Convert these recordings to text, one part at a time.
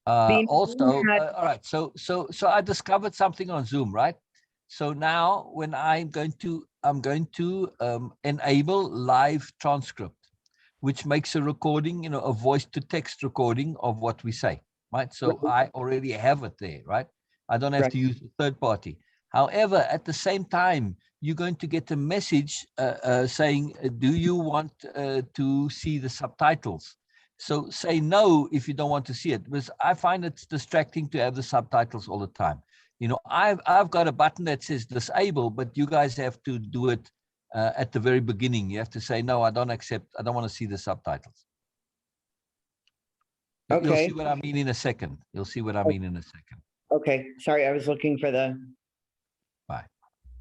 Beena, you Also, had, all right. So I discovered something on Zoom, right? So now when I'm going to enable live transcript, which makes a recording, a voice to text recording of what we say, right? So right, I already have it there, right? I don't have right. to use a third party. However, at the same time, you're going to get a message saying, do you want to see the subtitles? So say no if you don't want to see it, because I find it's distracting to have the subtitles all the time. I've got a button that says disable, but you guys have to do it at the very beginning. You have to say, no, I don't accept. I don't want to see the subtitles. You'll see Okay, what I mean in a second. You'll see what I mean in a second. okay. Sorry, I was looking for the, Bye.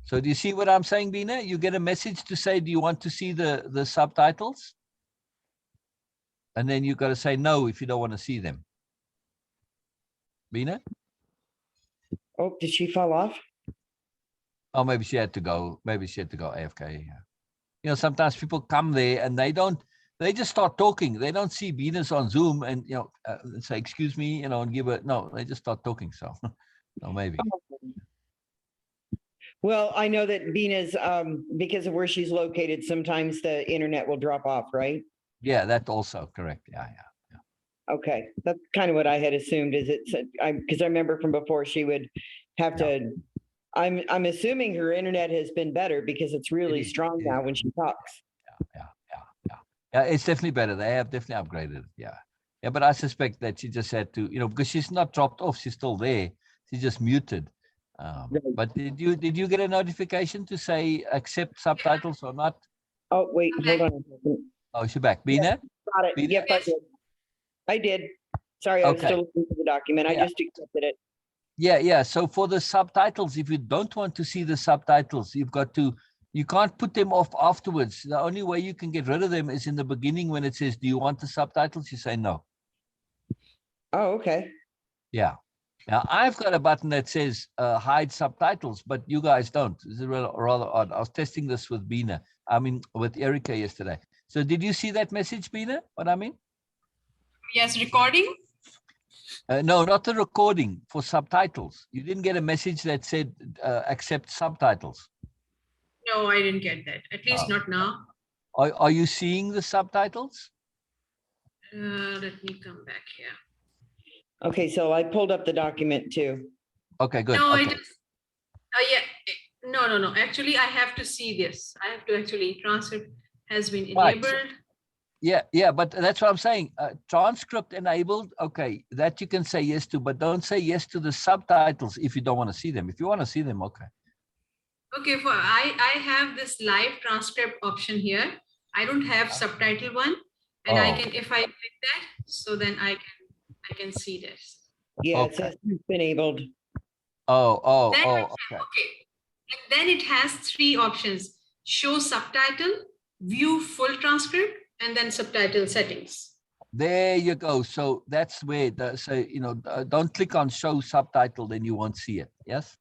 So do you see what I'm saying, Beena? You get a message to say, do you want to see the subtitles? And then you got to say no if you don't want to see them. Beena? oh, did she fall off? Oh, maybe she had to go. Maybe she had to go AFK. Sometimes people come there and they just start talking. They don't see Venus on Zoom and, say, excuse me, and give it. No, they just start talking. So, no, maybe. Well, I know that Beena's, because of where she's located, sometimes the internet will drop off, right? Yeah, that also correct. Yeah. Okay, that's kind of what I had assumed. Is it? Because I remember from before she would have to. I'm assuming her internet has been better because it's really strong now when she talks. Yeah. It's definitely better. They have definitely upgraded it. Yeah. Yeah, but I suspect that she just had to, because she's not dropped off. She's still there. She's just muted. Right. But did you get a notification to say accept subtitles or not? Oh, wait, hold on a second. Oh, she's back. Yeah, Beena? got it. Beena? Yep, I did. I did. Sorry, I was Okay. still looking for the document. I Yeah. just accepted it. Yeah. So for the subtitles, if you don't want to see the subtitles, you can't put them off afterwards. The only way you can get rid of them is in the beginning when it says, do you want the subtitles? You say no. Oh, okay. Yeah. Now I've got a button that says hide subtitles, but you guys don't. This is rather odd. I was testing this with Beena. With Erica yesterday. So did you see that message, Beena? What I mean? Yes, recording. No, not the recording for subtitles. You didn't get a message that said accept subtitles. No, I didn't get that. At least not now. Are you seeing the subtitles? Let me come back here. Okay, so I pulled up the document too. Okay, good. No, Okay. I just. Yeah. No. Actually, I have to see this. I have to actually transcript has been enabled. Right. Yeah, but that's what I'm saying. Transcript enabled. Okay, that you can say yes to, but don't say yes to the subtitles if you don't want to see them. If you want to see them, okay. Okay, I have this live transcript option here. I don't have subtitle one, and I can, if I click that, so then I can see this. Yeah, it says it's enabled. Okay. Okay. And then it has three options: show subtitle, view full transcript, and then subtitle settings. There you go. So that's where don't click on show subtitle, then you won't see it. Yes.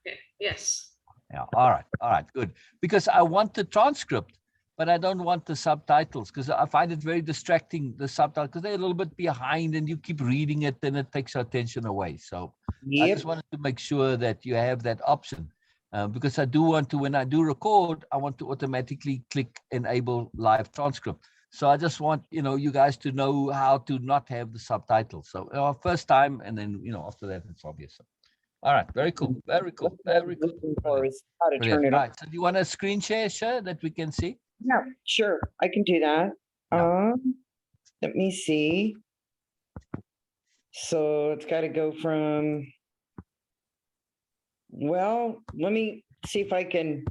Okay. Yes. Yeah. All right. Good. Because I want the transcript, but I don't want the subtitles because I find it very distracting, the subtitles, because they're a little bit behind and you keep reading it and it takes your attention away. So I just wanted to make sure that you have that option because I do want to, when I do record, I want to automatically click enable live transcript. So I just want, you guys to know how to not have the subtitles. So first time, and then, after that, it's obvious. All right, very cool. Very cool. Very cool. How to turn it on. Right. So do you want a screen share, Sher, that we can see? Yeah, sure. I can do that. Yeah. Let me see. So it's got to go from, well, let me see if I can.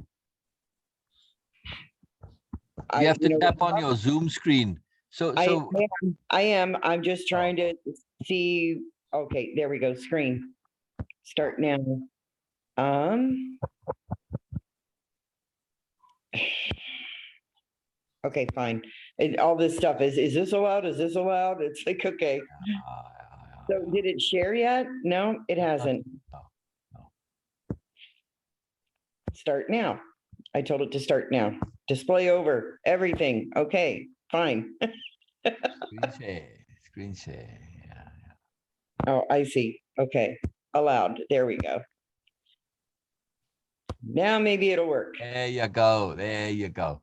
You have to tap on your Zoom screen. I am. I'm just trying to see. Okay, there we go. Screen. Start now. Okay, fine. All this stuff is this allowed? Is this allowed? It's like, okay. So did it share yet? No, it hasn't. No. Start now. I told it to start now. Display over everything. Okay, fine. Screen share. Yeah. Oh, I see. Okay. Allowed. There we go. Now maybe it'll work. There you go. There you go.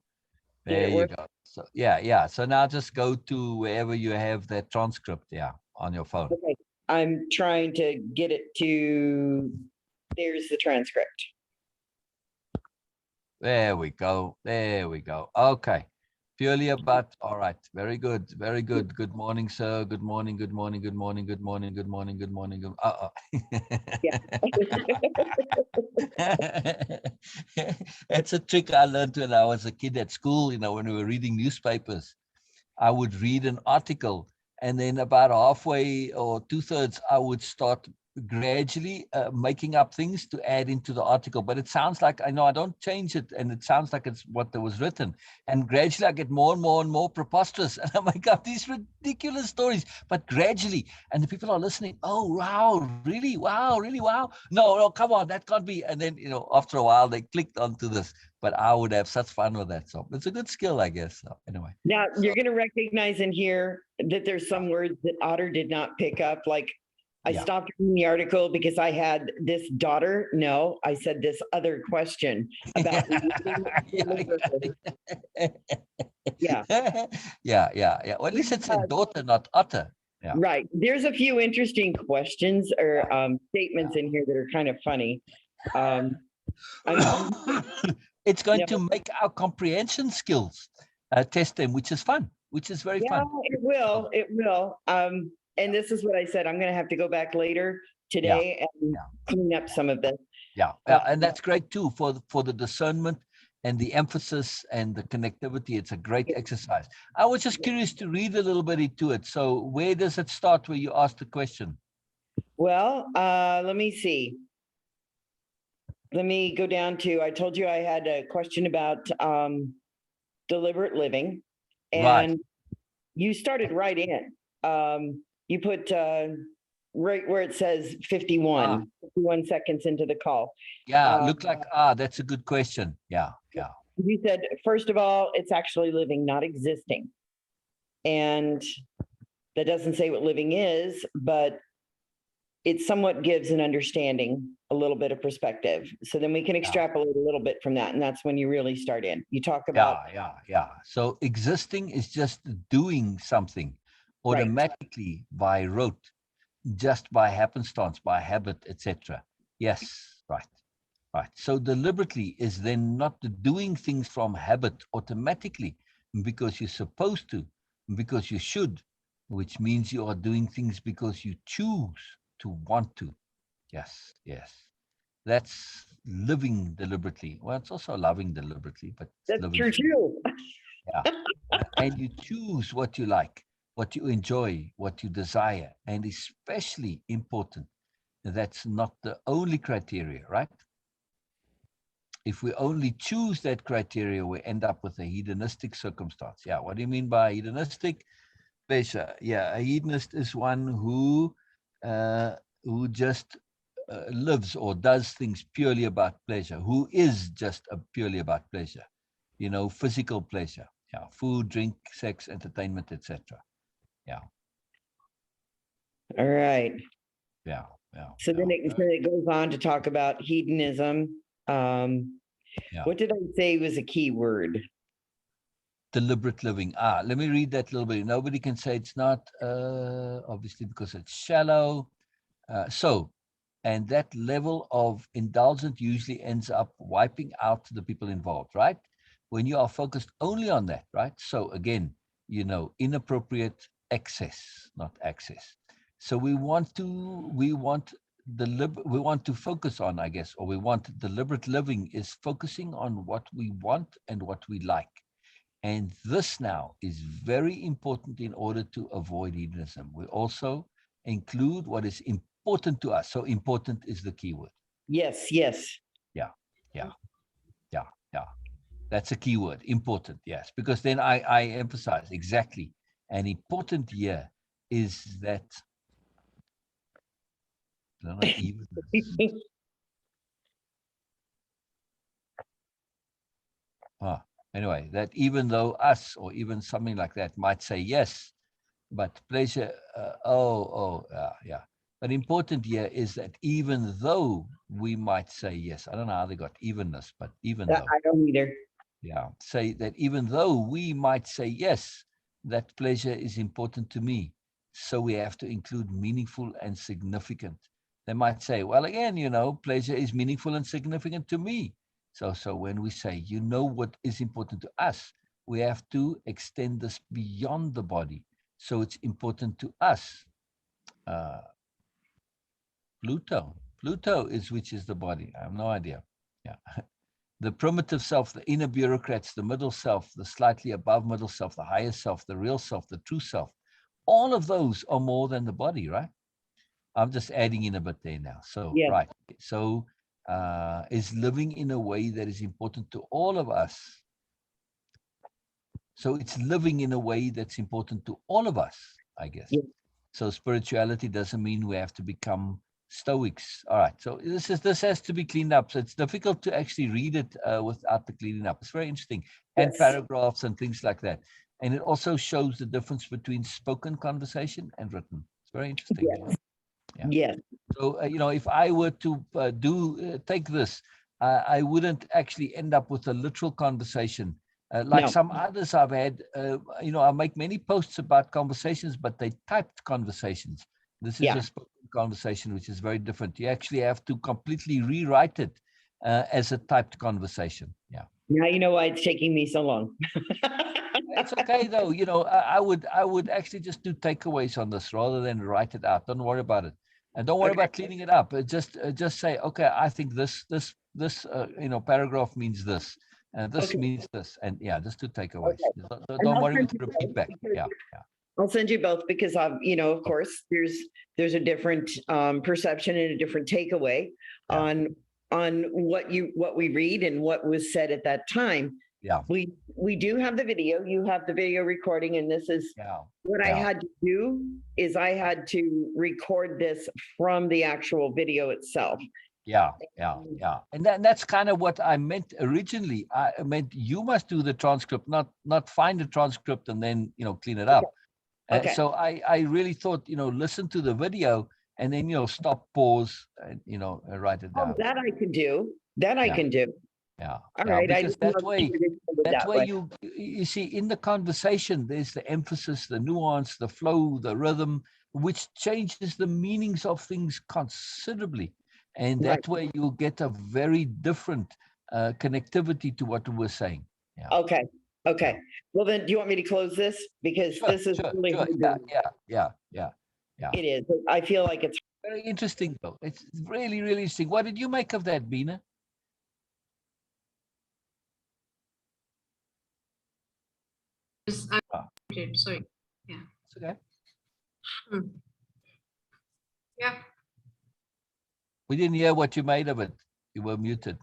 Did There it you work? go. So yeah. So now just go to wherever you have that transcript, on your phone. Okay. I'm trying to get it to, there's the transcript. There we go. There we go. Okay. Purely about, all right. Very good. Very good. Good morning, sir. Good morning. Good morning. Good morning. Good morning. Good morning. Good morning. Good. Yeah. That's a trick I learned when I was a kid at school. When we were reading newspapers, I would read an article, and then about halfway or 2/3, I would start gradually making up things to add into the article. But it sounds like, I know I don't change it, and it sounds like it's what there was written. And gradually I get more and more and more preposterous, and I make up these ridiculous stories, but gradually. And the people are listening. Oh, wow, really? Wow, really? Wow. No, come on, that can't be. And then, after a while, they clicked onto this. But I would have such fun with that. So it's a good skill, I guess. So anyway. Now you're going to recognize in here that there's some words that Otter did not pick up. Like I stopped reading the article because I had this daughter. No, I said this other question about. Yeah. Yeah. Well, at least it said daughter, not otter. Yeah. Right. There's a few interesting questions or statements in here that are kind of funny. It's going to make our comprehension skills test them, which is fun, which is very fun. It will. It will. And this is what I said. I'm going to have to go back later today and clean up some of this. Yeah. And that's great too for the discernment and the emphasis and the connectivity. It's a great exercise. I was just curious to read a little bit into it. So where does it start where you ask the question? Well, let me see. Let me go down to, I told you I had a question about deliberate living, and you started right in. You put right where it says 51 seconds into the call. Yeah, looked like, that's a good question. Yeah. You said, first of all, it's actually living, not existing. And that doesn't say what living is, but it somewhat gives an understanding, a little bit of perspective. So then we can extrapolate a little bit from that. And that's when you really start in. You talk about. Yeah. So existing is just doing something automatically by rote, just by happenstance, by habit, etc. Yes, right. So deliberately is then not doing things from habit automatically because you're supposed to, because you should, which means you are doing things because you choose to want to. Yes. That's living deliberately. Well, it's also loving deliberately, but that's true too. Yeah. And you choose what you like, what you enjoy, what you desire. And especially important, that's not the only criteria, right? If we only choose that criteria, we end up with a hedonistic circumstance. Yeah. What do you mean by hedonistic? Pleasure. Yeah. A hedonist is one who just lives or does things purely about pleasure, who is just purely about pleasure, physical pleasure. Yeah. Food, drink, sex, entertainment, etc. Yeah. All right. Yeah. So then it goes on to talk about hedonism. What did I say was a key word? Deliberate living. Let me read that a little bit. Nobody can say it's not, obviously, because it's shallow. And that level of indulgence usually ends up wiping out the people involved, right? When you are focused only on that, right? So again, inappropriate excess, not access. So we want to focus on, I guess, or we want deliberate living is focusing on what we want and what we like. And this now is very important in order to avoid hedonism. We also include what is important to us. So important is the key word. Yes. Yeah. That's a key word, important, yes. Because then I emphasize exactly. An important here is that, I don't know, even anyway, that even though us or even something like that might say yes, but pleasure, yeah. But important here is that even though we might say yes, I don't know how they got evenness, but even though, I don't either. yeah, say that even though we might say yes, that pleasure is important to me. So we have to include meaningful and significant. They might say, well, again, pleasure is meaningful and significant to me. So when we say, what is important to us, we have to extend this beyond the body. So it's important to us. Pluto is which is the body. I have no idea. Yeah. The primitive self, the inner bureaucrats, the middle self, the slightly above middle self, the higher self, the real self, the true self. All of those are more than the body, right? I'm just adding in a bit there now. So, Yes. right. So is living in a way that is important to all of us. So it's living in a way that's important to all of us, I guess. Yes. So spirituality doesn't mean we have to become Stoics. All right. So this has to be cleaned up. So it's difficult to actually read it without the cleaning up. It's very interesting. And Yes. paragraphs and things like that. And it also shows the difference between spoken conversation and written. It's very interesting. Yes. Yeah. Yes. So, if I were to take this, I wouldn't actually end up with a literal conversation. Like No. some others I've had, I make many posts about conversations, but they typed conversations. This is a spoken conversation, which is very different. You actually have to completely rewrite it as a typed conversation. Yeah. Now you know why it's taking me so long. It's okay though. I would actually just do takeaways on this rather than write it out. Don't worry about it, and don't worry about cleaning it up. Just say, okay, I think this paragraph means this, and this means this, and just do takeaways. Okay. Don't worry with the feedback. Yeah. I'll send you both because of course, there's a different perception and a different takeaway on what we read and what was said at that time. Yeah. We do have the video. You have the video recording, and this is what I had to do is I had to record this from the actual video itself. Yeah. And that's kind of what I meant originally. I meant you must do the transcript, not find the transcript and then clean it up. Okay. So I really thought, listen to the video and then, stop, pause, and, write it down. Oh, that I can do. I can do. Yeah. All right. Because that way you see in the conversation, there's the emphasis, the nuance, the flow, the rhythm, which changes the meanings of things considerably. And that way you'll get a very different connectivity to what we're saying. Yeah. Okay. Well, then, do you want me to close this? Because this is really Yeah. It is. I feel like it's very interesting, though. It's really, really interesting. What did you make of that, Beena? Sorry. Yeah. It's okay. Yeah. We didn't hear what you made of it. You were muted.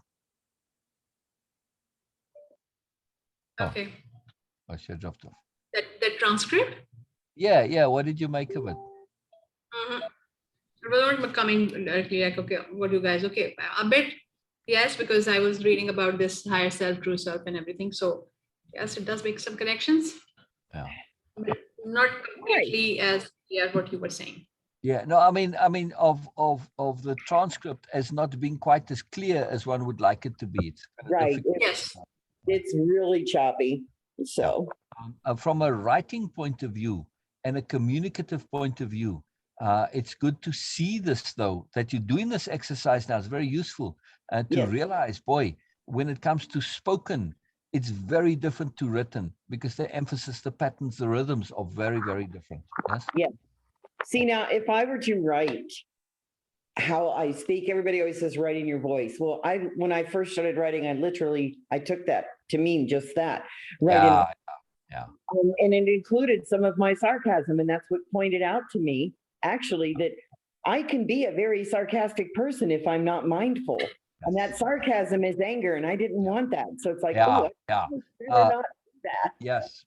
Okay. Oh, Sher dropped off. The transcript? Yeah. What did you make of it? It was not coming directly like, okay, what do you guys, okay, a bit, yes, because I was reading about this higher self, true self and everything. So yes, it does make some connections. Yeah. But not completely as clear what you were saying. Yeah, no, I mean, of the transcript as not being quite as clear as one would like it to be. It's right. Yes. It's really choppy. So from a writing point of view and a communicative point of view, it's good to see this, though, that you're doing this exercise now. It's very useful to realize, boy, when it comes to spoken, it's very different to written because the emphasis, the patterns, the rhythms are very, very different. Yes. Yeah. See, now, if I were to write how I speak, everybody always says writing your voice. Well, when I first started writing, I took that to mean just that. Right. Yeah. And it included some of my sarcasm. And that's what pointed out to me, actually, that I can be a very sarcastic person if I'm not mindful. Yes. And that sarcasm is anger. And I didn't want that. So it's like, not do that. Yes.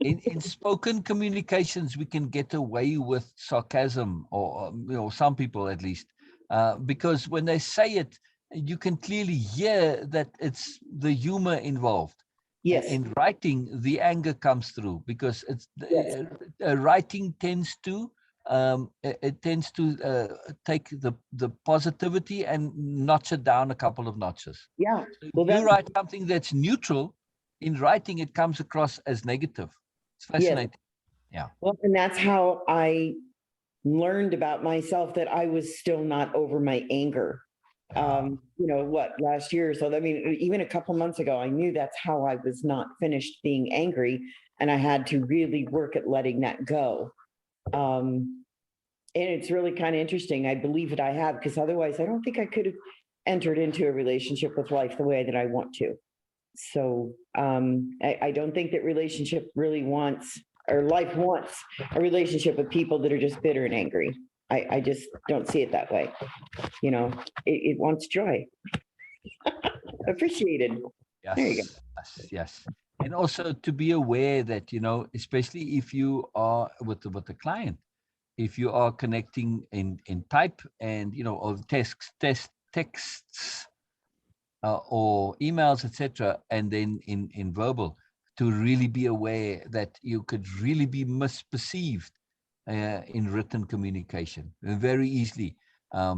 In spoken communications, we can get away with sarcasm, or some people at least, because when they say it, you can clearly hear that it's the humor involved. Yes. In writing, the anger comes through because it's writing tends to it tends to take the positivity and notch it down a couple of notches. Yeah. So Well, if you that's, write something that's neutral, in writing it comes across as negative. It's fascinating. Yeah. well, and that's how I learned about myself, that I was still not over my anger. Last year or so. I mean, even a couple months ago, I knew that's how I was not finished being angry, and I had to really work at letting that go. And it's really kind of interesting. I believe that I have, because otherwise I don't think I could have entered into a relationship with life the way that I want to. So I don't think that relationship really wants, or life wants, a relationship with people that are just bitter and angry. I just don't see it that way. It wants joy. Appreciated. Yes, There you go. yes. And also to be aware that, especially if you are with the client, if you are connecting in type and, or texts or emails, etc., and then in verbal, to really be aware that you could really be misperceived in written communication very easily,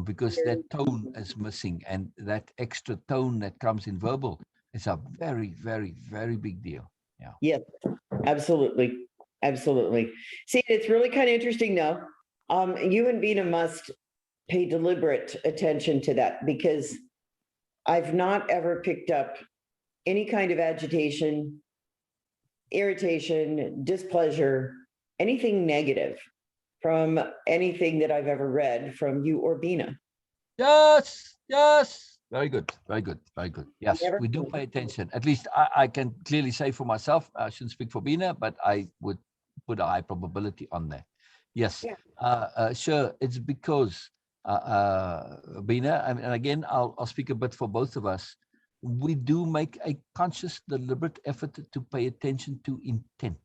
because that tone is missing, and that extra tone that comes in verbal is a very, very, very big deal. Yeah. Yes, absolutely. Absolutely. See, it's really kind of interesting though. You and Beena must pay deliberate attention to that, because I've not ever picked up any kind of agitation, irritation, displeasure, anything negative from anything that I've ever read from you or Beena. Yes. Very good. Very good. Very good. Yes, Never- we do pay attention. At least I can clearly say for myself, I shouldn't speak for Beena, but I would put a high probability on that. Yes. Yeah. Sure. It's because Beena, and again, I'll speak a bit for both of us. We do make a conscious, deliberate effort to pay attention to intent.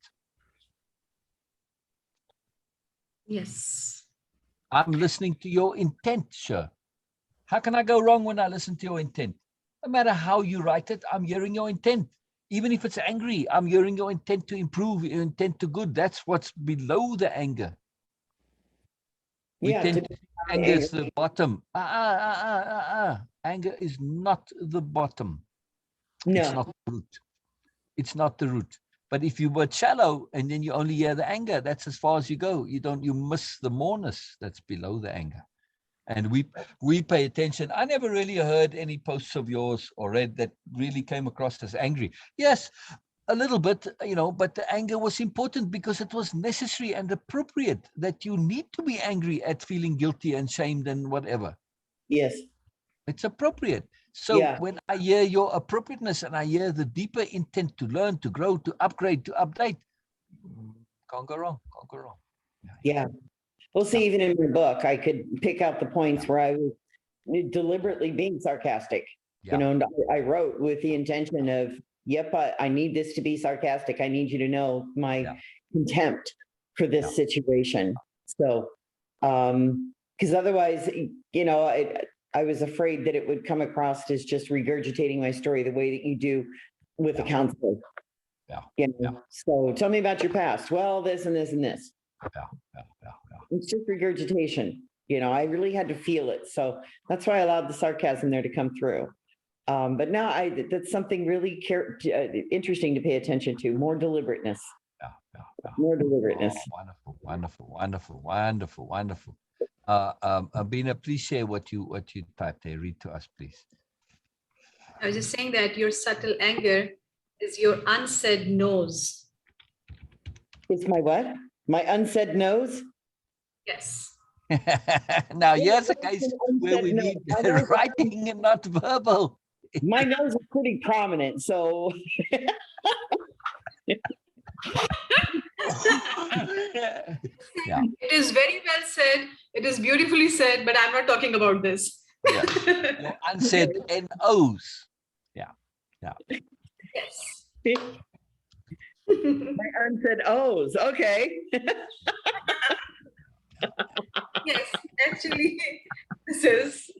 Yes. I'm listening to your intent, Sher. How can I go wrong when I listen to your intent? No matter how you write it, I'm hearing your intent. Even if it's angry, I'm hearing your intent to improve, your intent to good. That's what's below the anger. We tend to think anger is the bottom. Anger is not the bottom. No. It's not the root. It's not the root. But if you were shallow and then you only hear the anger, that's as far as you go. You miss the moreness that's below the anger. And we pay attention. I never really heard any posts of yours or read that really came across as angry. Yes, a little bit, but the anger was important because it was necessary and appropriate, that you need to be angry at feeling guilty and shamed and whatever. Yes. It's appropriate. So when I hear your appropriateness and I hear the deeper intent to learn, to grow, to upgrade, to update, can't go wrong. Can't go wrong. Yeah. Well, see, even in my book, I could pick out the points where I was deliberately being sarcastic. And I wrote with the intention of, yep, I need this to be sarcastic. I need you to know my contempt for this situation. So, because otherwise, I was afraid that it would come across as just regurgitating my story the way that you do with a counselor. So tell me about your past. Well, this and this and this. It's just regurgitation. I really had to feel it. So that's why I allowed the sarcasm there to come through. But now that's something really interesting to pay attention to. More deliberateness. More deliberateness. Oh, wonderful. Beena, please share what you typed there. Read to us, please. I was just saying that your subtle anger is your unsaid no's. It's my what? My unsaid no's? Yes. Now, here's a case where we need writing and not verbal. My nose is pretty prominent, so. It is very well said. It is beautifully said, but I'm not talking about this. Your unsaid NOs. Yes. My unsaid O's. Okay. Yes, actually, this is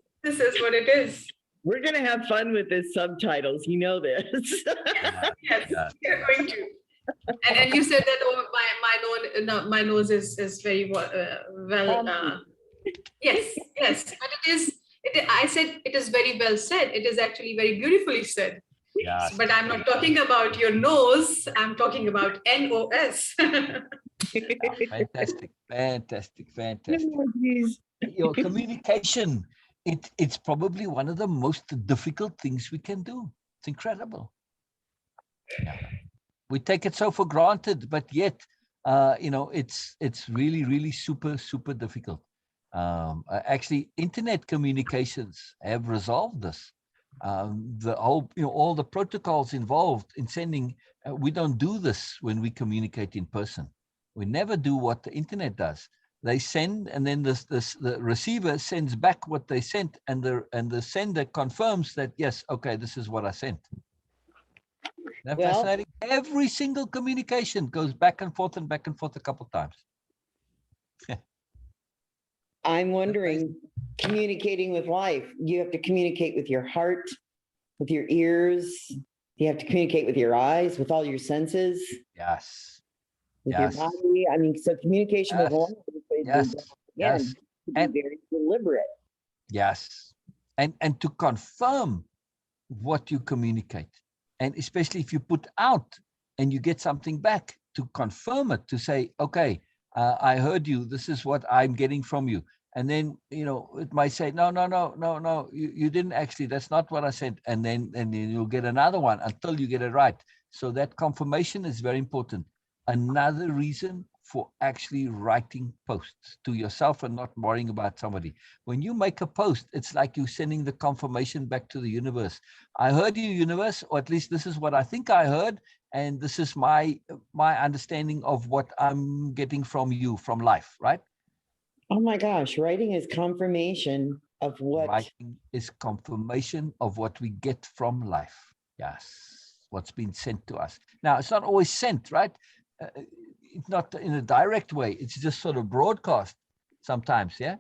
what it is. We're going to have fun with this subtitles. You know this. Yes, we're going to. And you said that, oh, my nose is very well. Yes, yes. But I said it is very well said. It is actually very beautifully said. Yes. But I'm not talking about your nose. I'm talking about NOS. Fantastic, fantastic, fantastic. Oh, geez. Your communication, it's probably one of the most difficult things we can do. It's incredible. Yeah. We take it so for granted, but yet, it's really, really super, super difficult. Actually, internet communications have resolved this. The whole, all the protocols involved in sending, we don't do this when we communicate in person. We never do what the internet does. They send, and then the receiver sends back what they sent, and the sender confirms that, yes, okay, this is what I sent. Isn't that fascinating? Every single communication goes back and forth a couple of times. I'm wondering, communicating with life, you have to communicate with your heart, with your ears. You have to communicate with your eyes, with all your senses. Yes. With your body. I mean, so communication with life is, again, to be very deliberate. Yes. And to confirm what you communicate. And especially if you put out and you get something back, to confirm it, to say, okay, I heard you. This is what I'm getting from you. And then, it might say, no, you didn't actually. That's not what I said. And then you'll get another one until you get it right. So that confirmation is very important. Another reason for actually writing posts to yourself and not worrying about somebody. When you make a post, it's like you're sending the confirmation back to the universe. I heard you, universe, or at least this is what I think I heard. And this is my understanding of what I'm getting from you, from life, right? Oh my gosh, writing is confirmation of what? Writing is confirmation of what we get from life. Yes, what's been sent to us. Now, it's not always sent, right? It's not in a direct way. It's just sort of broadcast sometimes, yeah?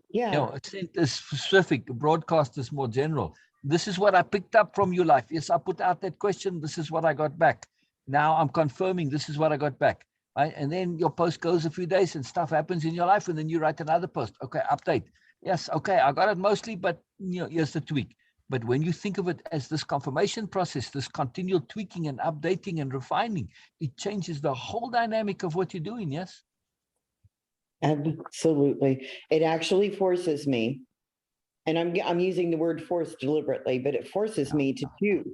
Yeah. Sent is specific, broadcast is more general. This is what I picked up from your life. Yes, I put out that question. This is what I got back. Now I'm confirming this is what I got back. Right? And then your post goes a few days and stuff happens in your life. And then you write another post. Okay, update. Yes, okay, I got it mostly, but here's the tweak. But when you think of it as this confirmation process, this continual tweaking and updating and refining, it changes the whole dynamic of what you're doing, yes? Absolutely. It actually forces me, and I'm using the word force deliberately, but it forces me to choose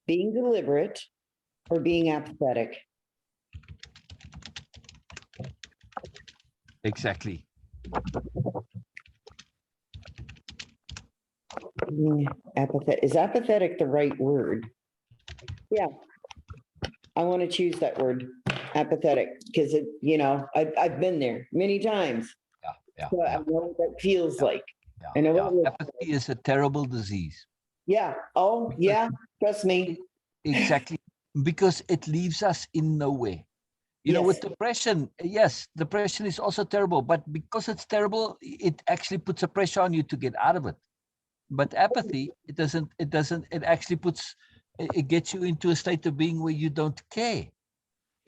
being deliberate or being apathetic. Exactly. Apathetic. Is apathetic the right word? Yeah. I want to choose that word, apathetic, because I've been there many times. So I know what that feels like. I know what apathy is a terrible disease. Yeah. Oh, yeah. Trust me. Exactly. Because it leaves us in nowhere. With depression, yes, depression is also terrible, but because it's terrible, it actually puts a pressure on you to get out of it. But apathy, it gets you into a state of being where you don't care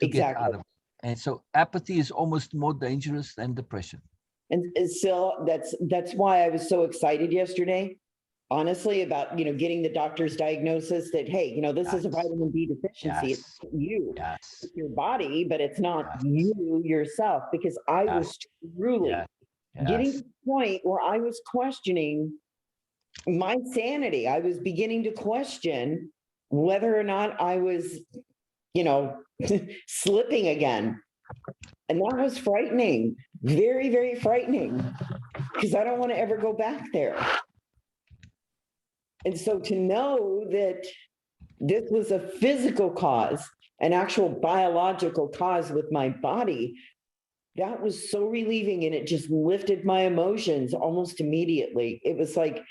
to get out of it. And so apathy is almost more dangerous than depression. And so that's why I was so excited yesterday, honestly, about, getting the doctor's diagnosis that, hey, this is a vitamin D deficiency. Yes. It's you, Yes. it's your body, but it's not you yourself, because I was truly getting to the point where I was questioning my sanity. I was beginning to question whether or not I was, slipping again. And that was frightening, very, very frightening, because I don't want to ever go back there. And so to know that this was a physical cause, an actual biological cause with my body, that was so relieving, and it just lifted my emotions almost immediately. It was like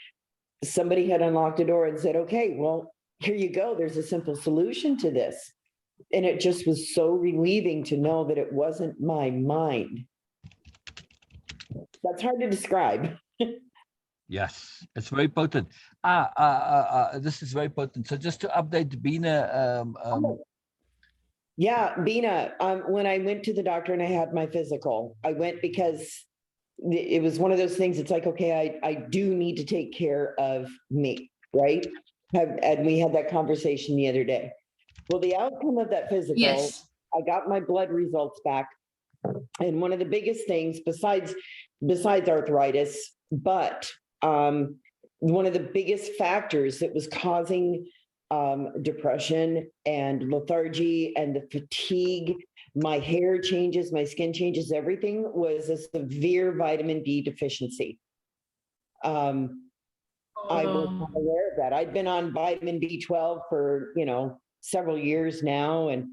somebody had unlocked a door and said, okay, well, here you go. There's a simple solution to this. And it just was so relieving to know that it wasn't my mind. That's hard to describe. Yes, it's very potent. This is very potent. So just to update Beena, Yeah, Beena, when I went to the doctor and I had my physical, I went because it was one of those things. It's like, okay, I do need to take care of me, right? And we had that conversation the other day. Well, the outcome of that physical, Yes. I got my blood results back. And one of the biggest things besides arthritis, but one of the biggest factors that was causing depression and lethargy and the fatigue, my hair changes, my skin changes, everything was a severe vitamin D deficiency. I was not aware of that. I'd been on vitamin B12 for, several years now. And,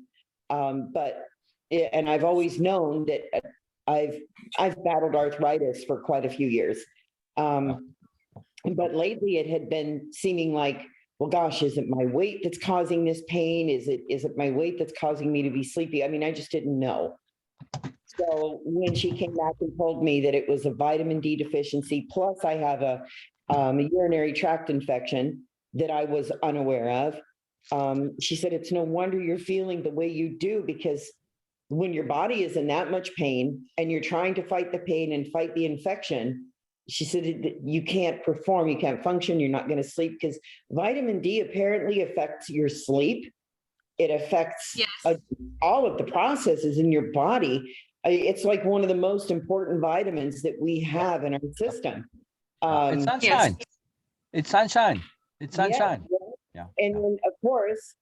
and I've always known that I've battled arthritis for quite a few years. But lately it had been seeming like, well, gosh, is it my weight that's causing this pain? Is it my weight that's causing me to be sleepy? I mean, I just didn't know. So when she came back and told me that it was a vitamin D deficiency, plus I have a urinary tract infection that I was unaware of, she said, it's no wonder you're feeling the way you do, because when your body is in that much pain and you're trying to fight the pain and fight the infection, she said, you can't perform, you can't function, you're not going to sleep, because vitamin D apparently affects your sleep. It affects all of the processes in your body. It's like one of the most important vitamins that we have in our system. It's sunshine. It's sunshine. It's sunshine. Yeah. And then, of course,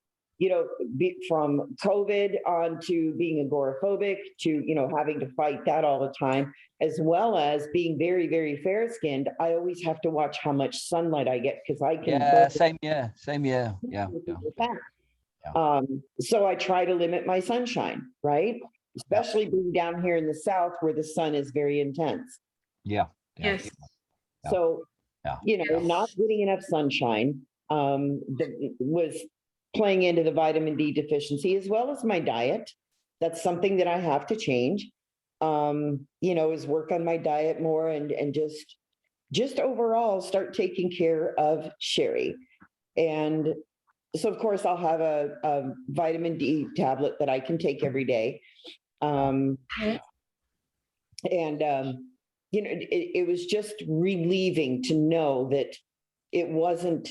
from COVID on to being agoraphobic to, having to fight that all the time, as well as being very, very fair skinned, I always have to watch how much sunlight I get, because I can. Yeah, same here. Yeah. So I try to limit my sunshine, right? Especially being down here in the South where the sun is very intense. Yeah. Yes. So, not getting enough sunshine was playing into the vitamin D deficiency, as well as my diet. That's something that I have to change. Is work on my diet more and just overall start taking care of Sherry. And so, of course, I'll have a vitamin D tablet that I can take every day. It was just relieving to know that it wasn't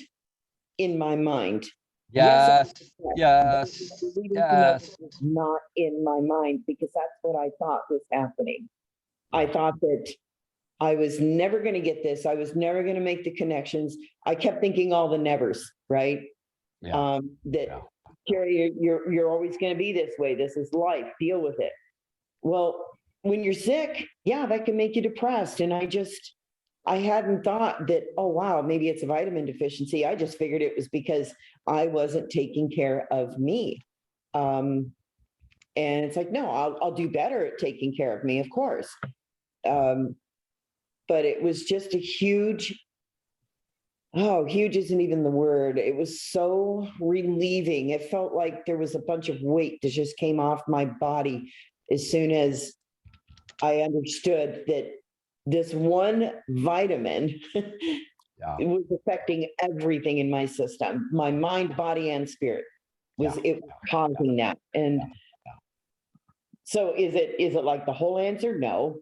in my mind. Yes. Not in my mind, because that's what I thought was happening. I thought that I was never going to get this. I was never going to make the connections. I kept thinking all the nevers, right? Carrie, you're always going to be this way. This is life. Deal with it. Well, when you're sick, that can make you depressed. And I hadn't thought that, oh, wow, maybe it's a vitamin deficiency. I just figured it was because I wasn't taking care of me. And it's like, no, I'll do better at taking care of me, of course. But it was just a huge isn't even the word. It was so relieving. It felt like there was a bunch of weight that just came off my body as soon as I understood that this one vitamin it was affecting everything in my system, my mind, body, and spirit. Was causing that? And so is it like the whole answer? No.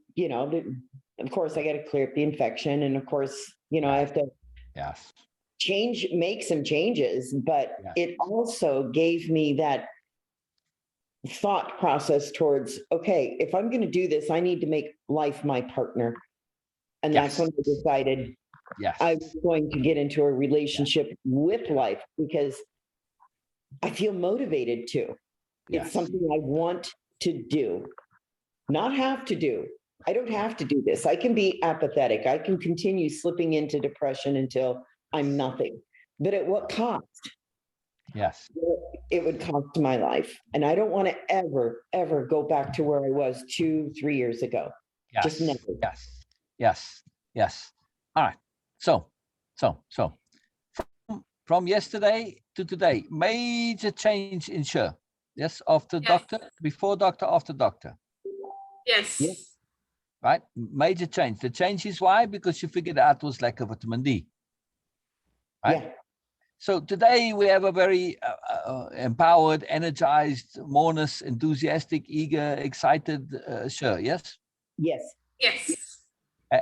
Of course I got to clear up the infection, and of course, I have to make some changes, but it also gave me that thought process towards, okay, if I'm going to do this, I need to make life my partner. And that's when I decided I was going to get into a relationship with life, because I feel motivated to. It's something I want to do, not have to do. I don't have to do this. I can be apathetic. I can continue slipping into depression until I'm nothing. But at what cost? Yes. It would cost my life. And I don't want to ever go back to where I was 2-3 years ago. Just never. Yes. All right. So from yesterday to today, major change in Sher. Yes, after doctor, before doctor, after doctor. Yes. Right? Major change. The change is why? Because you figured out it was lack of vitamin D. Right? So today we have a very empowered, energized, mournous, enthusiastic, eager, excited Sher, yes? Yes. Yes.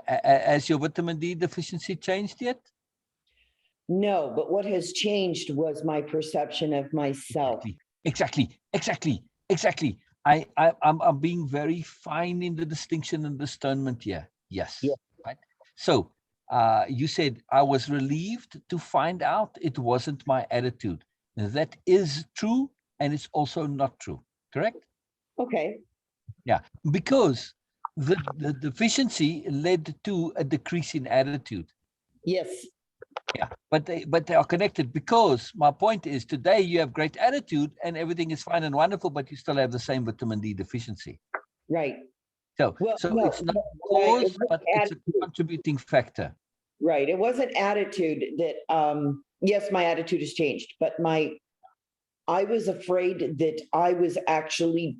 Has your vitamin D deficiency changed yet? No, but what has changed was my perception of myself. Exactly. I'm being very fine in the distinction and discernment here. Yes. Yeah. Right. So you said I was relieved to find out it wasn't my attitude. That is true, and it's also not true. Correct? Okay. Yeah, because the deficiency led to a decrease in attitude. Yes. Yeah, but they are connected, because my point is today you have great attitude and everything is fine and wonderful, but you still have the same vitamin D deficiency. Right. So Well, so no, it's not no, cause, it but it's a contributing factor. Right. It wasn't attitude that, yes, my attitude has changed, but I was afraid that I was actually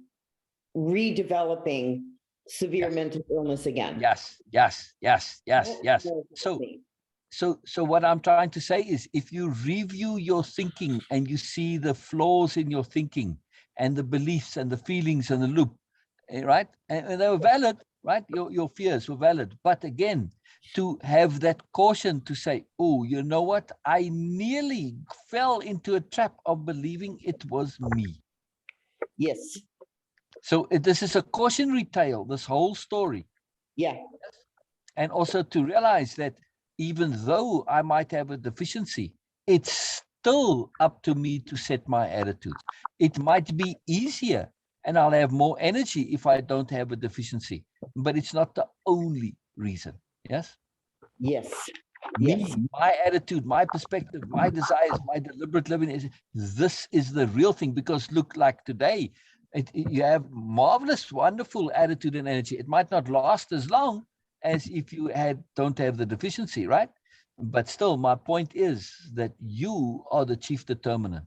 redeveloping severe Yes. mental illness again. Yes. So what I'm trying to say is, if you review your thinking and you see the flaws in your thinking and the beliefs and the feelings and the loop, right? And they were valid, right? Your fears were valid. But again, to have that caution to say, oh, you know what? I nearly fell into a trap of believing it was me. Yes. So this is a cautionary tale, this whole story. Yeah. And also to realize that even though I might have a deficiency, it's still up to me to set my attitudes. It might be easier and I'll have more energy if I don't have a deficiency, but it's not the only reason. Yes? Yes. Me, my attitude, my perspective, my desires, my deliberate living this is the real thing. Because look, like today, you have marvelous, wonderful attitude and energy. It might not last as long as if you don't have the deficiency, right? But still, my point is that you are the chief determinant.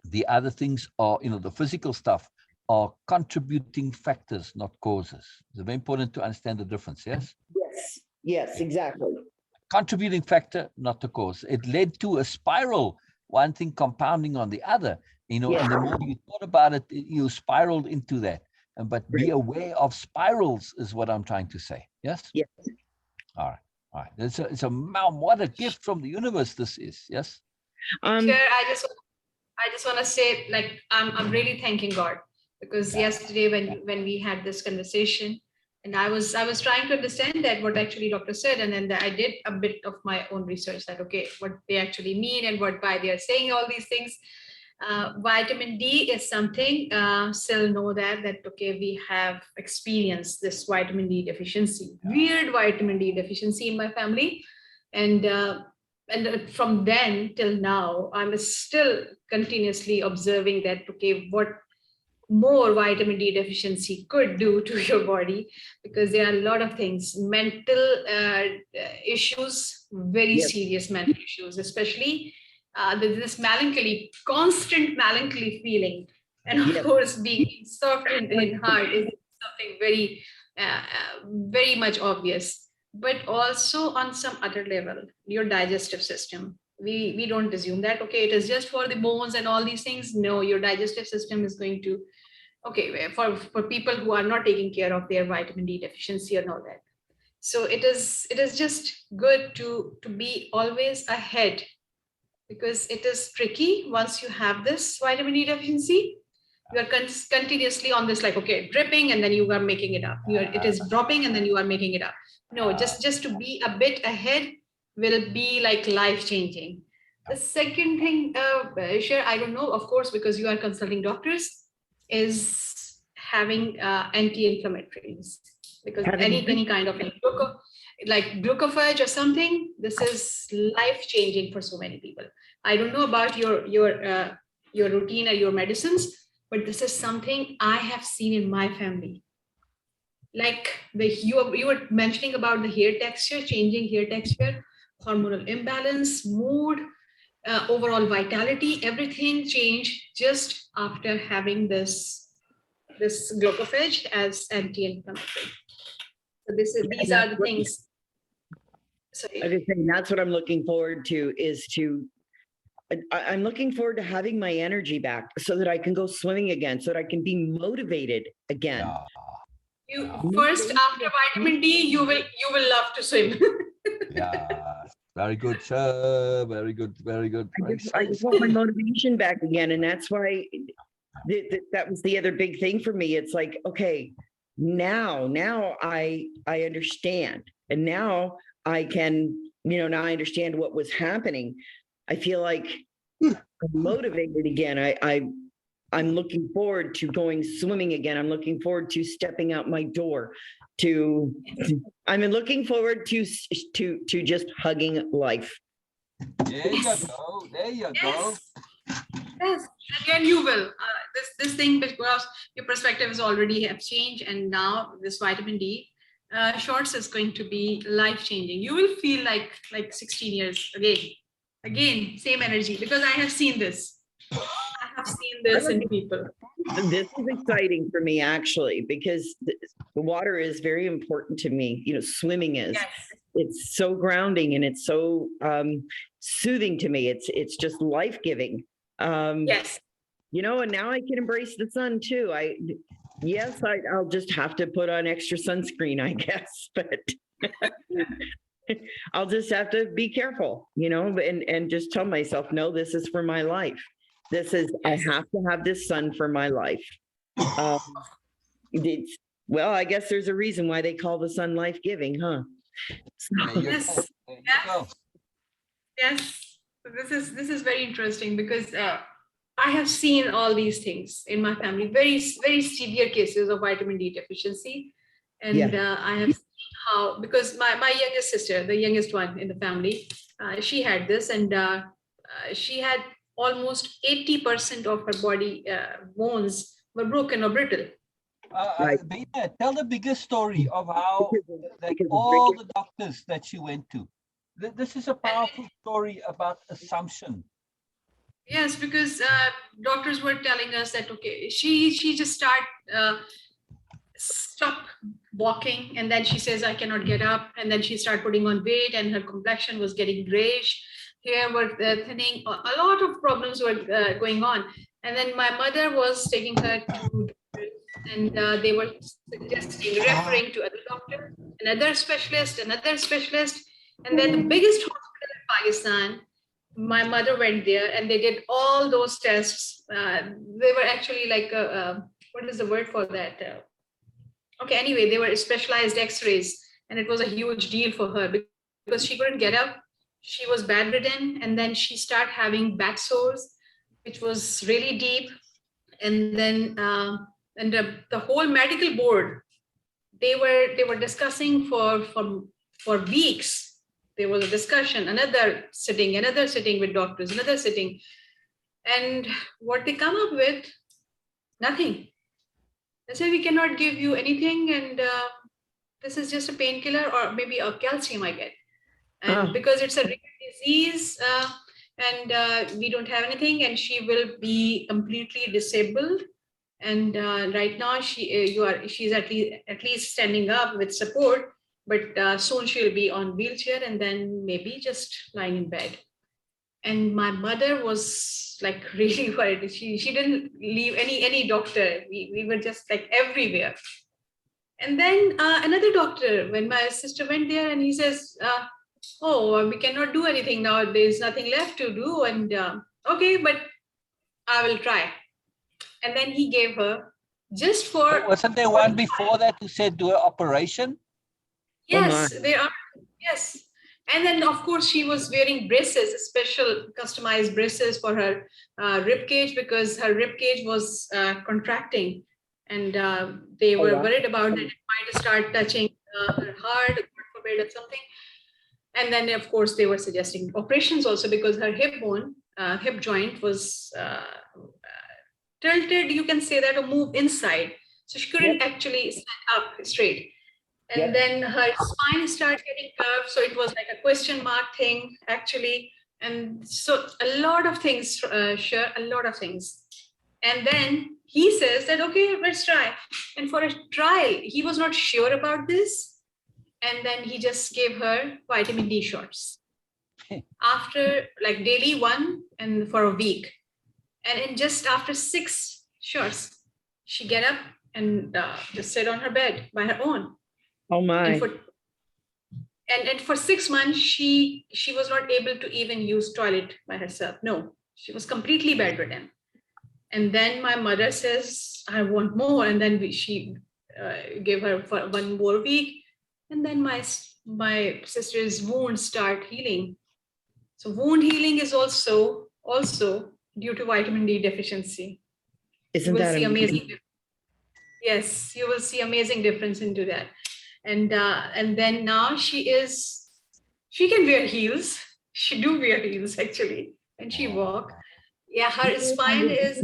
The other things are, the physical stuff are contributing factors, not causes. It's very important to understand the difference. Yes. Yes, exactly. Contributing factor, not the cause. It led to a spiral, one thing compounding on the other, and the more you thought about it, you spiraled into that. But be aware of spirals is what I'm trying to say. Yes? Yes. All right. It's a what a gift from the universe this is. Yes? Sure, I just want to say, like, I'm really thanking God, because yesterday when we had this conversation, and I was trying to understand that what actually doctor said, and then I did a bit of my own research, that okay, what they actually mean and why they are saying all these things. Vitamin D is something, still know that okay, we have experienced this vitamin D deficiency, weird vitamin D deficiency in my family, and from then till now, I'm still continuously observing that, okay, what more vitamin D deficiency could do to your body, because there are a lot of things, mental issues, very serious mental issues, especially this melancholy, constant melancholy feeling. And of course, being soft in heart is something very much obvious. But also on some other level, your digestive system. We don't assume that, okay, it is just for the bones and all these things. No, your digestive system is going to, okay, for people who are not taking care of their vitamin D deficiency and all that. So it is just good to be always ahead, because it is tricky once you have this vitamin D deficiency. You are continuously on this, like, okay, dripping, and then you are making it up. It is dropping, and then you are making it up. No, just to be a bit ahead will be like life changing. The second thing, Sher, I don't know, of course, because you are consulting doctors, is having anti-inflammatories, because any kind of like glucophage or something, this is life changing for so many people. I don't know about your routine or your medicines, but this is something I have seen in my family. Like you were mentioning about the hair texture, changing hair texture, hormonal imbalance, mood, overall vitality, everything changed just after having this glucophage as anti-inflammatory. So these are the things. Sorry. I was saying that's what I'm looking forward to, is to I'm looking forward to having my energy back so that I can go swimming again, so that I can be motivated again. Yeah. You Yeah. first after vitamin D, you will love to swim. Yeah. Very good, sir. Very good. Very good. I just want my motivation back again, and that's why that was the other big thing for me. It's like, okay, now I understand, and now I can, now I understand what was happening. I feel like I'm motivated again. I'm looking forward to going swimming again. I'm looking forward to stepping out my door. I'm looking forward to just hugging life. There you go. There you go. Yes, again you will. This thing, because your perspective is already have changed, and now this vitamin D shorts is going to be life changing. You will feel like 16 years again, same energy, because I have seen this. I have seen this in people. This is exciting for me, actually, because the water is very important to me. Swimming is. Yes. It's so grounding, and it's so soothing to me. It's just life-giving. Yes. And now I can embrace the sun too. I'll just have to put on extra sunscreen, I guess, but I'll just have to be careful, and just tell myself, no, this is for my life. I have to have this sun for my life. Well, I guess there's a reason why they call the sun life-giving, huh? Yes. Yes. This is very interesting, because I have seen all these things in my family, very, very severe cases of vitamin D deficiency. And I have seen how, because my youngest sister, the youngest one in the family, she had this, and she had almost 80% of her body bones were broken or brittle. Right. Beena, tell the biggest story of how all the doctors that she went to. This is a powerful story about assumption. Yes, because doctors were telling us that, okay, she just stopped walking, and then she says, I cannot get up, and then she started putting on weight, and her complexion was getting grayish, hair were thinning, a lot of problems were going on. And then my mother was taking her to, and they were suggesting, referring to other doctor, another specialist, and then the biggest hospital in Pakistan, my mother went there, and they did all those tests. They were actually like, what is the word for that? Okay, anyway, they were specialized x-rays, and it was a huge deal for her, because she couldn't get up. She was bedridden, and then she started having back sores, which was really deep. And then the whole medical board, they were discussing for weeks. There was a discussion, another sitting with doctors, another sitting. And what they come up with, nothing. They say, we cannot give you anything, and this is just a painkiller, or maybe a calcium I get. And because it's a rare disease, and we don't have anything, and she will be completely disabled. And right now she's at least standing up with support, but soon she'll be on wheelchair, and then maybe just lying in bed. And my mother was like really worried. She didn't leave any doctor. We were just like everywhere. And then another doctor, when my sister went there, and he says, oh, we cannot do anything now. There's nothing left to do. And okay, but I will try. And then he gave her just for... Wasn't there one before that who said do an operation? Yes, there are. Yes. And then, of course, she was wearing braces, special customized braces for her rib cage, because her rib cage was contracting. And they were worried about that it might start touching her heart, God forbid, or something. And then, of course, they were suggesting operations also, because her hip joint was tilted, you can say that, or move inside. So she couldn't actually stand up straight. And then her spine started getting curved. So it was like a question mark thing, actually. And so a lot of things, Sher, a lot of things. And then he says that, okay, let's try. And for a trial, he was not sure about this. And then he just gave her vitamin D shots. after like daily one and for a week. And in just after 6 shots, she get up and just sit on her bed by her own. Oh my. And for 6 months, she was not able to even use toilet by herself. No, she was completely bedridden. And then my mother says, I want more. And then she gave her for 1 more week. And then my sister's wounds start healing. So wound healing is also due to vitamin D deficiency. Isn't that amazing? Yes, you will see amazing difference into that. And then now she can wear heels. She do wear heels actually, and she walk. Yeah, her spine is.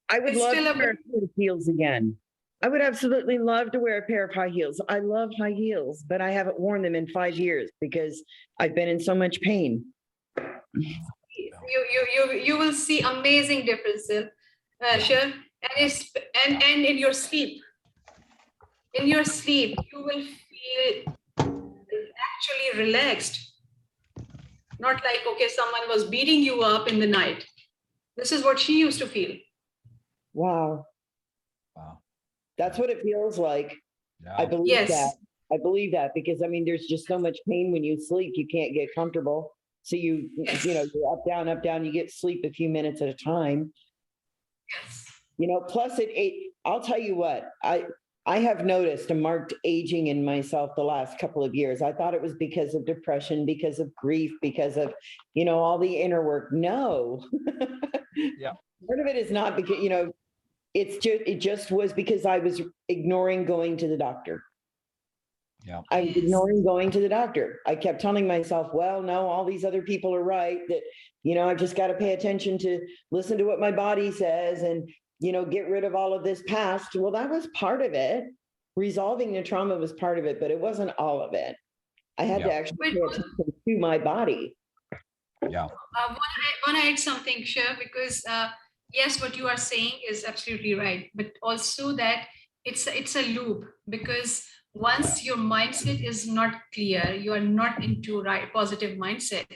I would love to wear heels again. I would absolutely love to wear a pair of high heels. I love high heels, but I haven't worn them in 5 years because I've been in so much pain. You will see amazing differences, Sher, and in your sleep. In your sleep, you will feel actually relaxed. Not like, okay, someone was beating you up in the night. This is what she used to feel. Wow. That's what it feels like. Yeah. I believe Yes. that. I believe that because I mean, there's just so much pain when you sleep, you can't get comfortable. So you know, you're up, down, you get sleep a few minutes at a time. Yes. You know, plus I'll tell you what, I have noticed a marked aging in myself the last couple of years. I thought it was because of depression, because of grief, because of, you know, all the inner work. No. Yeah. Part of it is not because, you know, it just was because I was ignoring going to the doctor. Yeah. I was ignoring going to the doctor. I kept telling myself, well, no, all these other people are right, that, you know, I've just got to pay attention to listen to what my body says and, you know, get rid of all of this past. Well, that was part of it. Resolving the trauma was part of it, but it wasn't all of it. I had to actually pay attention to my body. Yeah. I want to add something, Sher, because yes, what you are saying is absolutely right, but also that it's a loop, because once your mindset is not clear, you are not into positive mindset,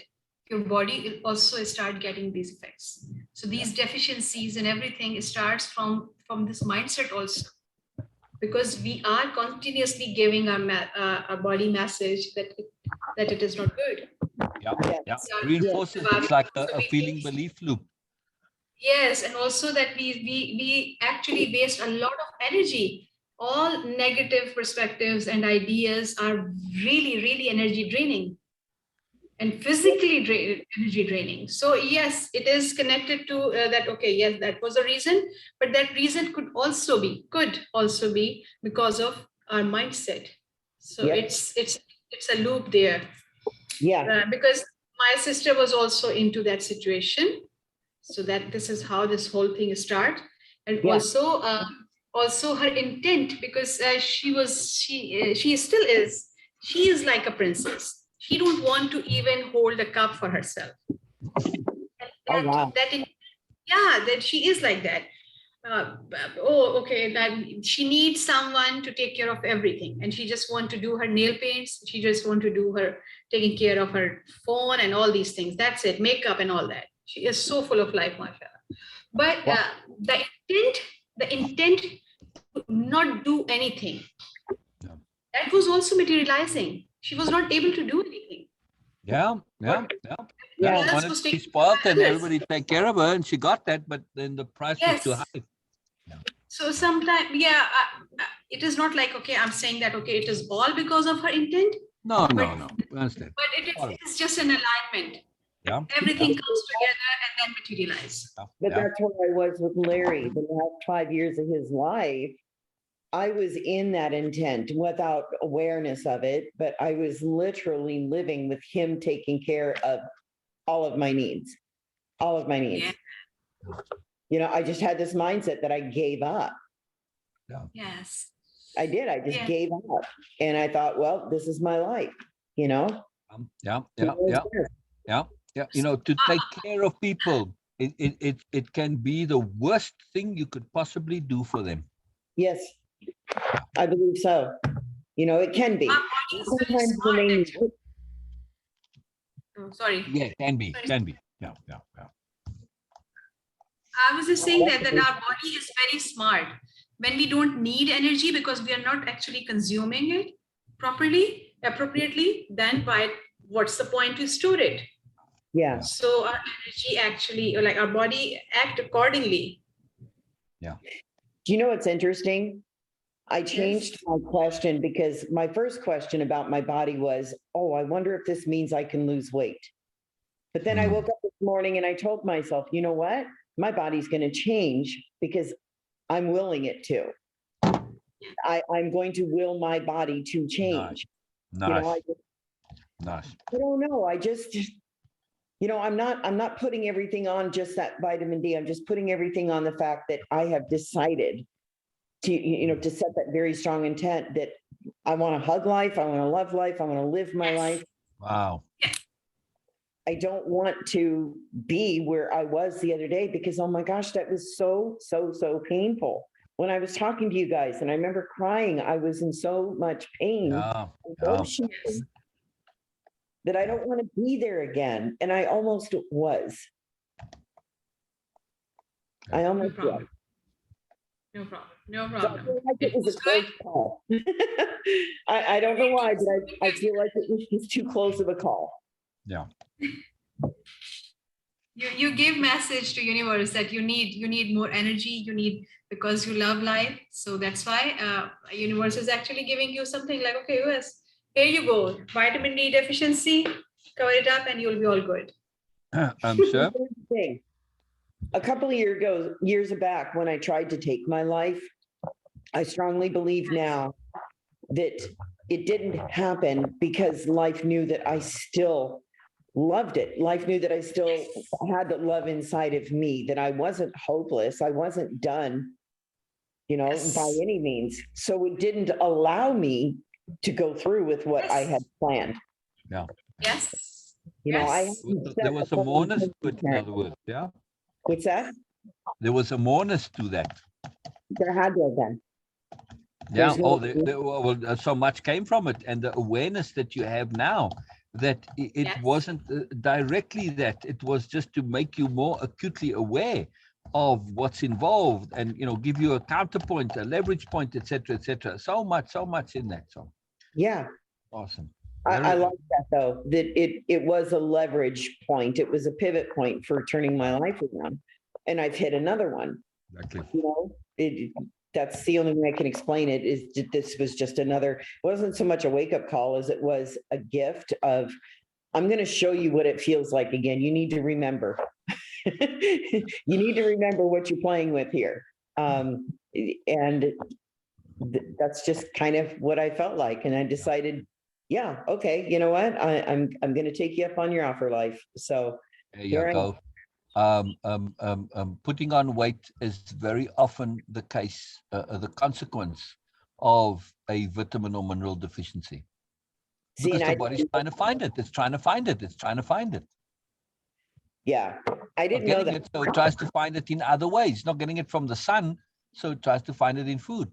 your body will also start getting these effects. So these deficiencies and everything starts from this mindset also, because we are continuously giving our body message that it is not good. Yeah. Yeah. Reinforces. It's like a feeling belief loop. Yes, and also that we actually waste a lot of energy. All negative perspectives and ideas are really, really energy draining and physically energy draining. So yes, it is connected to that. Okay, yes, that was a reason, but that reason could also be because of our mindset. So it's a loop there. Yeah. Because my sister was also into that situation. So that this is how this whole thing starts. And also her intent, because she still is, she is like a princess. She don't want to even hold a cup for herself. That she is like that. That she needs someone to take care of everything, and she just want to do her nail paints. She just want to do her taking care of her phone and all these things. That's it, makeup and all that. She is so full of life, mashallah. But the intent to not do anything, that was also materializing. She was not able to do anything. Yeah. Wanted to be spoiled and everybody take care of her, and she got that, but then the price was too high. Yeah. So sometimes, it is not like, okay, I'm saying that, okay, it is all because of her intent. No. Understand. But it is just an alignment. Yeah. Everything comes together and then materialize. But that's where I was with Larry. The last 5 years of his life, I was in that intent without awareness of it, but I was literally living with him taking care of all of my needs. Yeah. You know, I just had this mindset that I gave up. Yeah. Yes. I did. I just gave up. And I thought, well, this is my life, you know? Yeah. You know, to take care of people, it can be the worst thing you could possibly do for them. Yes, I believe so. You know, it can be. Sometimes Oh, sorry. Yeah, can be, Sorry. can be. Yeah, yeah, yeah. I was just saying that our body is very smart. When we don't need energy because we are not actually consuming it properly, appropriately, then what's the point to store it? Yeah. So our energy actually, or like our body act accordingly. Yeah. Do you know what's interesting? I changed my question because my first question about my body was, oh, I wonder if this means I can lose weight. But then I woke up this morning and I told myself, you know what? My body's going to change because I'm willing it to. I'm going to will my body to change. Nice. You know, Nice. I don't know. I just, you know, I'm not putting everything on just that vitamin D. I'm just putting everything on the fact that I have decided to, you know, to set that very strong intent that I want to hug life. I want to love life. I want to live my life. Wow. I don't want to be where I was the other day because, oh my gosh, that was so painful. When I was talking to you guys and I remember crying, I was in so much pain, emotionally, that I don't want to be there again. And I almost was. I almost was. No problem. No So I problem. feel like it was a close call. I don't know why, but I feel like it was just too close of a call. Yeah. You give message to universe that you need more energy, you need, because you love life. So that's why universe is actually giving you something like, okay, yes, here you go, vitamin D deficiency, cover it up and you'll be all good. Sure. A couple of years back when I tried to take my life, I strongly believe now that it didn't happen because life knew that I still loved it. Life knew that I still had the love inside of me, that I wasn't hopeless. I wasn't done, you know, by any means. So it didn't allow me to go through with what I had planned. Yeah. Yes. You know, there was a mourners to it, in other words. Yeah. What's that? There was a mourners to that. There had to have been. Yeah. Well, so much came from it, and the awareness that you have now, that it wasn't directly that, it was just to make you more acutely aware of what's involved, and give you a counterpoint, a leverage point, etc., etc. So much in that. So yeah, awesome. I like that though, that it was a leverage point. It was a pivot point for turning my life around, and I've hit another one. Exactly. You know, that's the only way I can explain it, is this was just another, it wasn't so much a wake-up call as it was a gift of, I'm going to show you what it feels like again. You need to remember. You need to remember what you're playing with here. And that's just kind of what I felt like. And I decided, yeah, okay, you know what? I'm going to take you up on your offer, life. So there you go. Putting on weight is very often the case, the consequence of a vitamin or mineral deficiency. Because the body's trying to find it. It's trying to find it. It's trying to find it. Yeah, I didn't know that. So it tries to find it in other ways. Not getting it from the sun, so it tries to find it in food.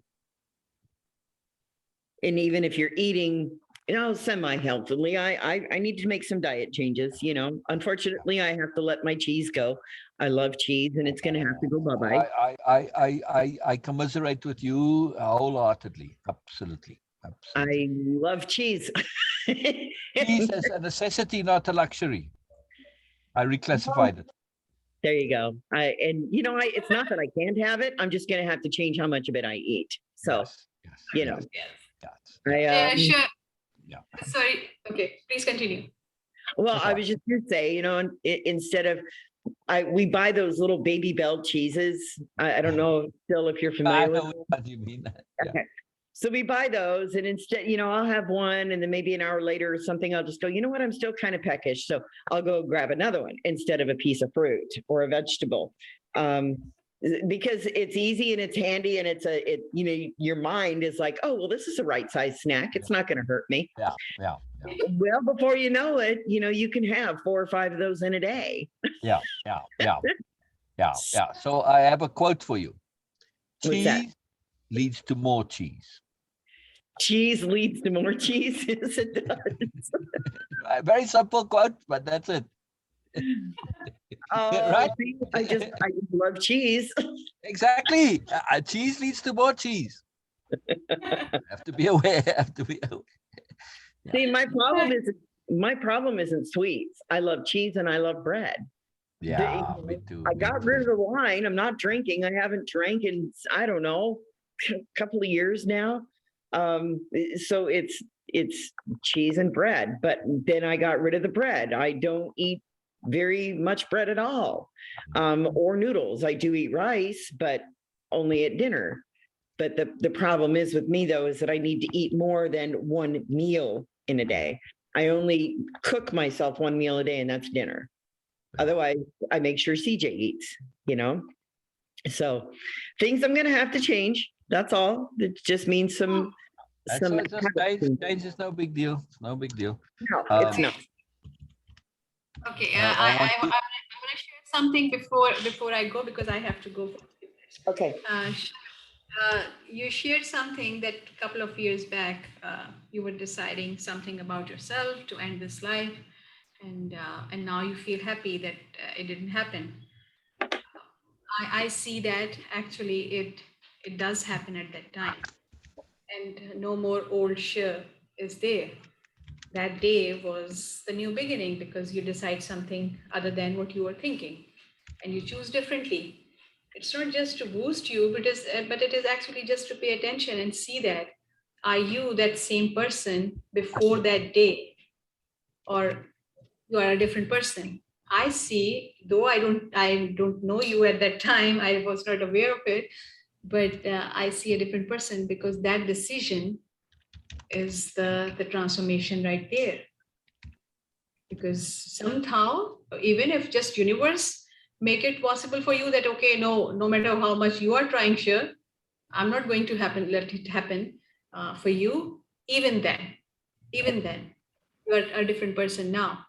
And even if you're eating, semi-healthily, I need to make some diet changes. Unfortunately, I have to let my cheese go. I love cheese, and it's going to have to go bye-bye. I commiserate with you wholeheartedly. Absolutely. I love cheese. Cheese is a necessity, not a luxury. I reclassified it. There you go. It's not that I can't have it. I'm just going to have to change how much of it I eat. So, Sure. Yeah. Sorry. Okay. Please continue. Well, I was just going to say, instead of, we buy those little Baby Bell cheeses. I don't know still if you're familiar with them. I know what you mean. Yeah. Okay. So we buy those, and instead, I'll have one, and then maybe an hour later or something, I'll just go, you know what, I'm still kind of peckish. So I'll go grab another one instead of a piece of fruit or a vegetable. Because it's easy and it's handy, and your mind is like, oh, well, this is a right size snack. It's not going to hurt me. Yeah. Well, before you know it, you can have 4 or 5 of those in a day. Yeah. So I have a quote for you. What's that? Cheese leads to more cheese. Cheese leads to more cheese. Yes, it does. A very simple quote, but that's it. Oh, Right? see, I just love cheese. Exactly. Cheese leads to more cheese. Have to be aware. Have to be aware. See, my problem isn't sweets. I love cheese and I love bread. Yeah, me too. I me got too. rid of the wine. I'm not drinking. I haven't drank in, I don't know, a couple of years now. So it's cheese and bread, but then I got rid of the bread. I don't eat very much bread at all. Or noodles. I do eat rice, but only at dinner. But the problem is with me though, is that I need to eat more than one meal in a day. I only cook myself one meal a day, and that's dinner. Otherwise, I make sure CJ eats, you know? So things I'm going to have to change. That's all. It just means some. That's all, just change is no big deal. It's no big deal. No, it's not. Okay, I want I want to share something before I go, because I have to go. Okay. You shared something that a couple of years back, you were deciding something about yourself to end this life, and now you feel happy that it didn't happen. I see that actually it does happen at that time, and no more old Sher is there. That day was the new beginning, because you decide something other than what you were thinking, and you choose differently. It's not just to boost you, but it is actually just to pay attention and see that, are you that same person before that day, or you are a different person? I see, though I don't know you at that time, I was not aware of it, but I see a different person, because that decision is the transformation right there. Because somehow, even if just universe make it possible for you that, okay, no matter how much you are trying, sure, I'm not going to let it happen for you. Even then you are a different person now.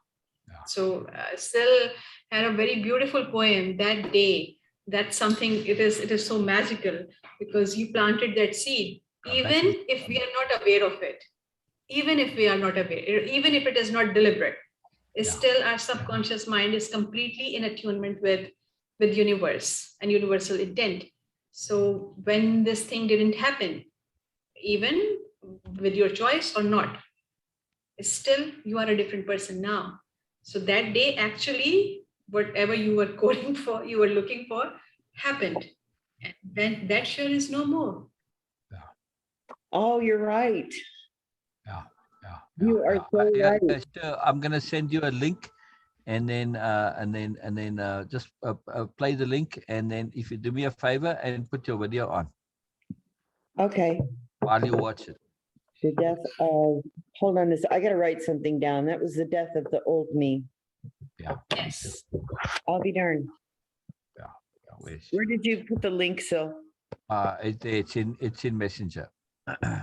So still had a very beautiful poem that day. That's something, it is so magical, because you planted that seed, even if we are not aware of it, even if we are not aware, even if it is not deliberate, still our subconscious mind is completely in attunement with universe and universal intent. So when this thing didn't happen, even with your choice or not, still you are a different person now. So that day, actually, whatever you were coding for, you were looking for, happened, and then that sure is no more. Oh, you're right. Yeah. You are so right. Sure, I'm gonna send you a link, and then just play the link, and then if you do me a favor and put your video on Okay. while you watch it. The death of, hold on I got to write something down. That was the death of the old me. Yeah. Yes. I'll be darned. Yeah. Where did you put the link, Sil? It's in Messenger.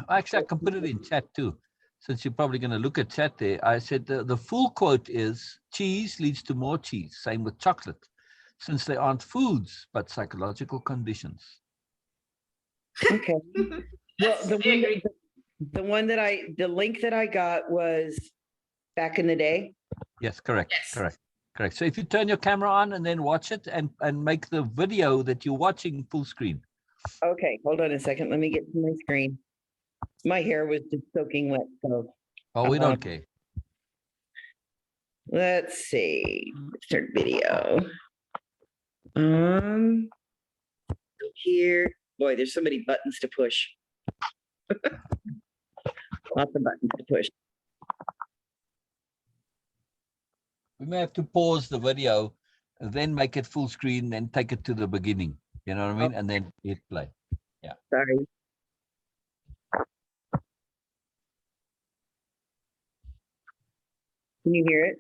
Actually, I can put it in chat too, since you're probably going to look at chat there. I said the full quote is, cheese leads to more cheese. Same with chocolate, since they aren't foods, but psychological conditions. Okay. Well, the link that I got was back in the day. Yes, correct. Yes. Correct. So if you turn your camera on and then watch it, and make the video that you're watching full screen. Okay, hold on a second. Let me get to my screen. My hair was just soaking wet, so. Oh, we don't care. Let's see. Start video. Here. Boy, there's so many buttons to push. Lots of buttons to push. We may have to pause the video, then make it full screen, then take it to the beginning. You know what I mean? And then hit play. Yeah. Sorry. Can you hear it?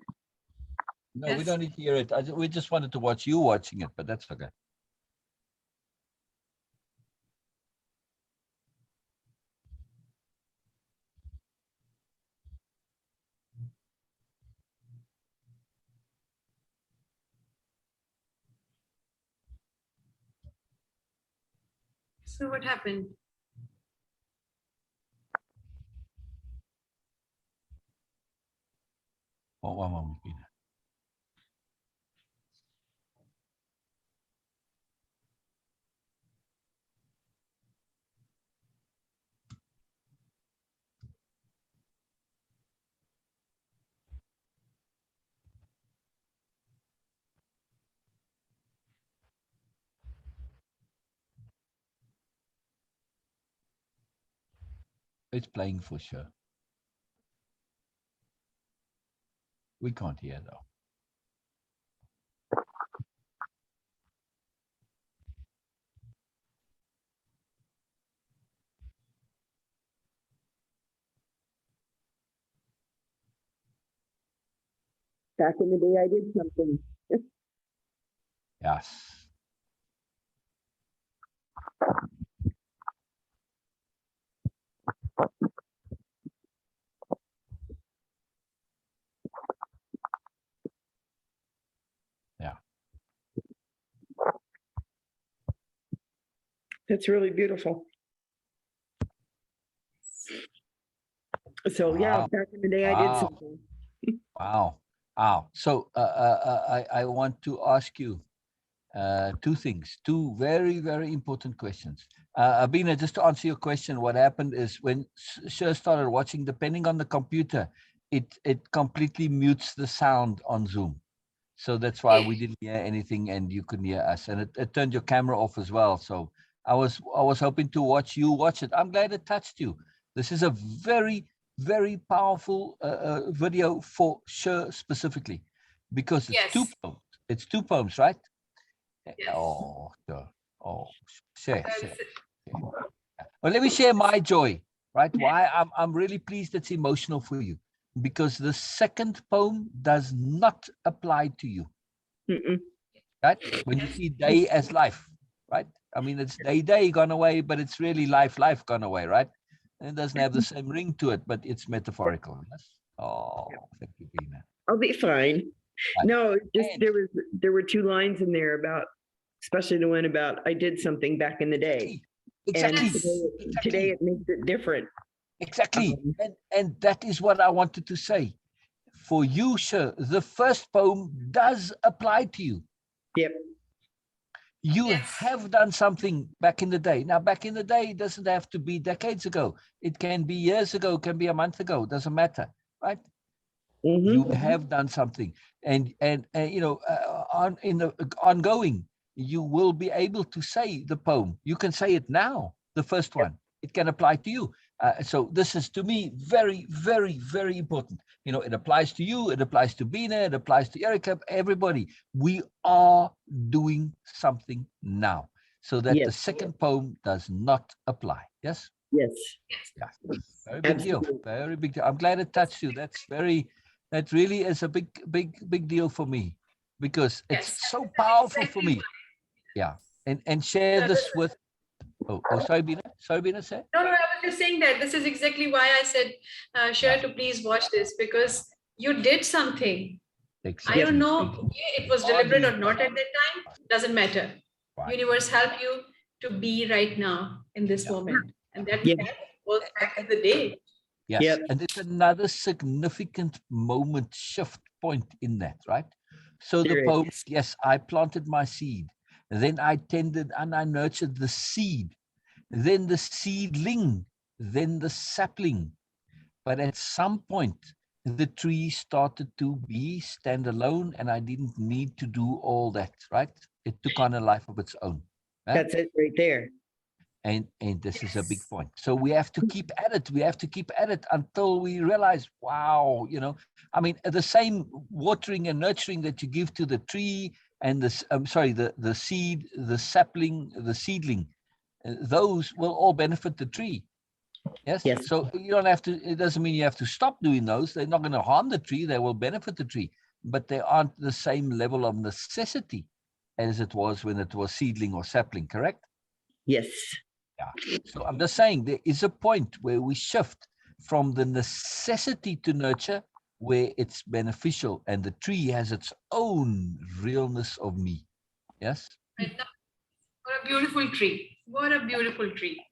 No, Yes. we don't need to hear it. We just wanted to watch you watching it, but that's okay. So what happened? Oh, one moment, Beena. It's playing for sure. We can't hear though. Back in the day, I did something. Yes. Yeah. That's really beautiful. So yeah, Wow. back in the day, I did Wow. something. Wow. Wow. So I want to ask you two things, two very, very important questions. Beena, just to answer your question, what happened is when Sher started watching, depending on the computer, it completely mutes the sound on Zoom. So that's why we didn't hear anything and you couldn't hear us. And it turned your camera off as well. So I was hoping to watch you watch it. I'm glad it touched you. This is a very, very powerful video for Sher specifically, because it's two Yes. poems. It's two poems, right? Yes. Oh, sure. Oh, share. That's it. Well, let me share my joy, right? Why I'm really pleased it's emotional for you, because the second poem does not apply to you, Mm-mm. right? When you see day as life, right? I mean, it's day gone away, but it's really life gone away, right? And it doesn't have the same ring to it, but it's metaphorical. Yes. Oh, thank you, Beena. I'll be fine. Right. No, just And there were two lines in there about, especially the one about I did something back in the day. exactly. And today it makes it different. Exactly. And that is what I wanted to say. For you, Sher, the first poem does apply to you. Yep. You Yes. have done something back in the day. Now, back in the day, it doesn't have to be decades ago. It can be years ago, it can be a month ago, doesn't matter, right? You have done something. And you know, in the ongoing, you will be able to say the poem. You can say it now, the first one. It can apply to you. So this is, to me, very, very, very important. You know, it applies to you, it applies to Beena, it applies to Erica, everybody. We are doing something now, so that Yes. the second poem does not apply. Yes? Yes. Yeah. Very big deal. Very big deal. I'm glad it touched you. That really is a big deal for me, because it's so powerful for me. Yeah. And share this with, sorry, Beena, say? No, I was just saying that this is exactly why I said, Sher, to please watch this, because you did something. Exactly. I don't know if it was deliberate or not at that time. Doesn't matter. Right. Universe help you to be right now in this moment, and that was back in the day. Yes. Yep. And it's another significant moment, shift point in that, right? So the poem, yes, I planted my seed, then I tended and I nurtured the seed, then the seedling, then the sapling. But at some point, the tree started to be standalone, and I didn't need to do all that, right? It took on a life of its own. Right? That's it right there. And this is a big point. So we have to keep at it. We have to keep at it until we realize, wow, you know, I mean, the same watering and nurturing that you give to the tree and the seed, the sapling, the seedling, those will all benefit the tree. Yes. Yes. So you don't have to, it doesn't mean you have to stop doing those. They're not going to harm the tree. They will benefit the tree, but they aren't the same level of necessity as it was when it was seedling or sapling, correct? Yes. Yeah. So I'm just saying there is a point where we shift from the necessity to nurture, where it's beneficial and the tree has its own realness of me. Yes. Right now, what a beautiful tree! What a beautiful tree!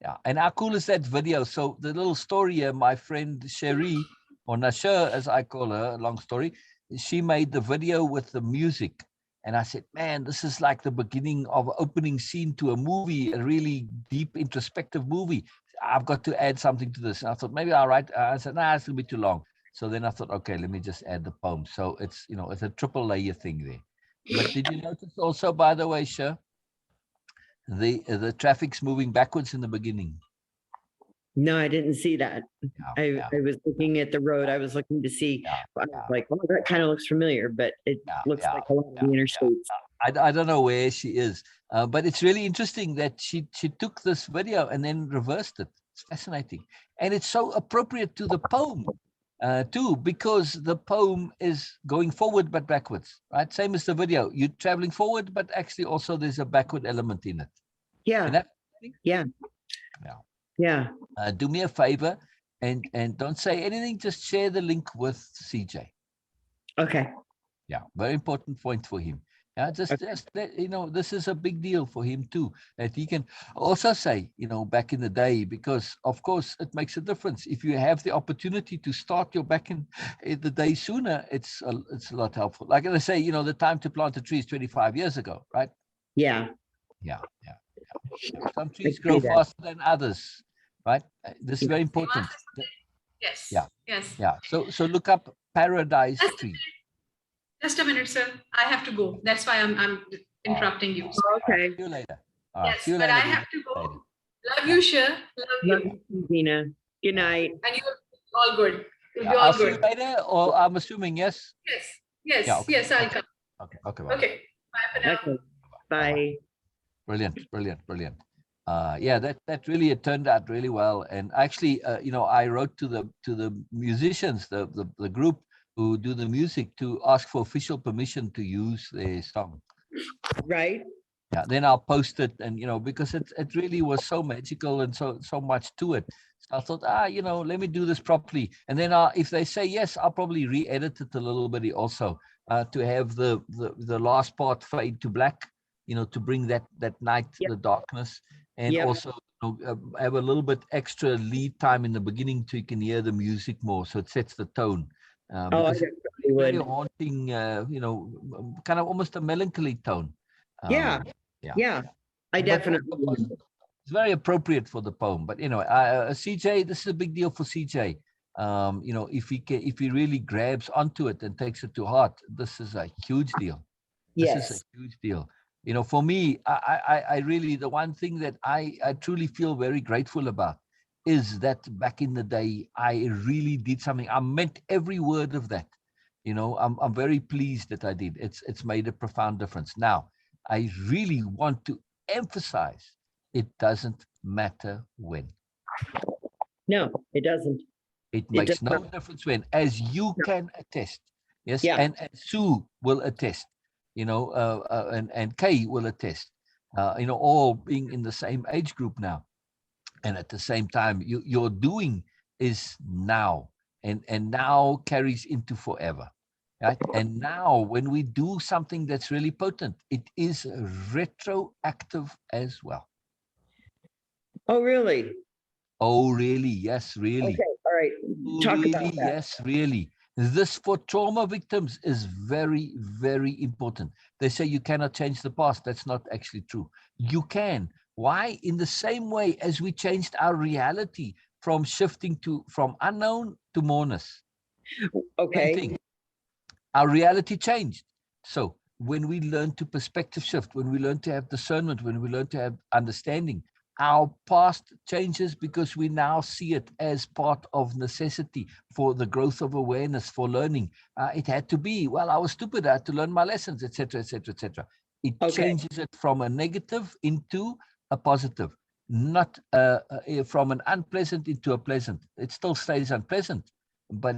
Yeah. And how cool is that video? So the little story here, my friend Sherry, or Nasher, as I call her, long story, she made the video with the music. And I said, man, this is like the beginning of an opening scene to a movie, a really deep, introspective movie. I've got to add something to this. And I thought, maybe I'll write. I said, nah, it's going to be too long. So then I thought, okay, let me just add the poem. So it's, it's a triple layer thing there. But did you notice also, by the way, Sher, the traffic's moving backwards in the beginning? No, I didn't see that. I was looking at the road. I was looking to see. I was like, oh, that kind of looks familiar, but it looks like a lot of the interstates. I don't know where she is, but it's really interesting that she took this video and then reversed it. It's fascinating, and it's so appropriate to the poem too, because the poem is going forward but backwards, right? Same as the video. You're traveling forward, but actually also there's a backward element in it. Yeah. Yeah. Yeah. Do me a favor and don't say anything. Just share the link with CJ. Okay. Yeah, very important point for him. Yeah, just let, this is a big deal for him too, that he can also say, back in the day, because of course it makes a difference. If you have the opportunity to start your back in the day sooner, it's a lot helpful. Like I say, the time to plant a tree is 25 years ago, right? Yeah. Yeah. Some trees grow faster than others, right? This is very important. Yes. Yes. Yeah. So look up paradise tree. Just a minute, sir. I have to go. That's why I'm interrupting you. Okay. See you later. Yes, but I have to go. Love you, Sher. Love you, Beena. Good night. And you're all good. You'll be all I'll good. See you later, or I'm assuming yes. Yes. Yes. Yes. I'll come. Okay. Okay. Bye for now. Okay. Bye. Brilliant. That really, it turned out really well. And actually, I wrote to the musicians, the group who do the music, to ask for official permission to use their song. Right. Yeah. Then I'll post it, and because it really was so magical and so much to it. So I thought, let me do this properly. And then if they say yes, I'll probably re-edit it a little bit also to have the last part fade to black. To bring that night, the darkness, and also have a little bit extra lead time in the beginning so you can hear the music more, so it sets the tone. Because it's very haunting, kind of almost a melancholy tone. I definitely. It's very appropriate for the poem. But CJ, this is a big deal for CJ. If he really grabs onto it and takes it to heart, this is a huge deal. This is a huge deal. For me, I really, the one thing that I truly feel very grateful about is that back in the day, I really did something. I meant every word of that. I'm very pleased that I did. It's made a profound difference. Now, I really want to emphasize, it doesn't matter when. No, it doesn't. It makes no difference when, as you can attest. Yes, and Sue will attest. And Kay will attest, all being in the same age group now. And at the same time, your doing is now, and now carries into forever, right? And now when we do something that's really potent, it is retroactive as well. Oh, really? Oh, really? Yes, really. Okay, all right. Talk really, about that. Yes, really. This for trauma victims is very, very important. They say you cannot change the past. That's not actually true. You can. Why? In the same way as we changed our reality from unknown to moreness. Okay. Same thing. Our reality changed. So when we learn to perspective shift, when we learn to have discernment, when we learn to have understanding, our past changes because we now see it as part of necessity for the growth of awareness, for learning. It had to be, I was stupid, I had to learn my lessons, etc., etc., etc. It changes it from a negative into a positive, not from an unpleasant into a pleasant. It still stays unpleasant, but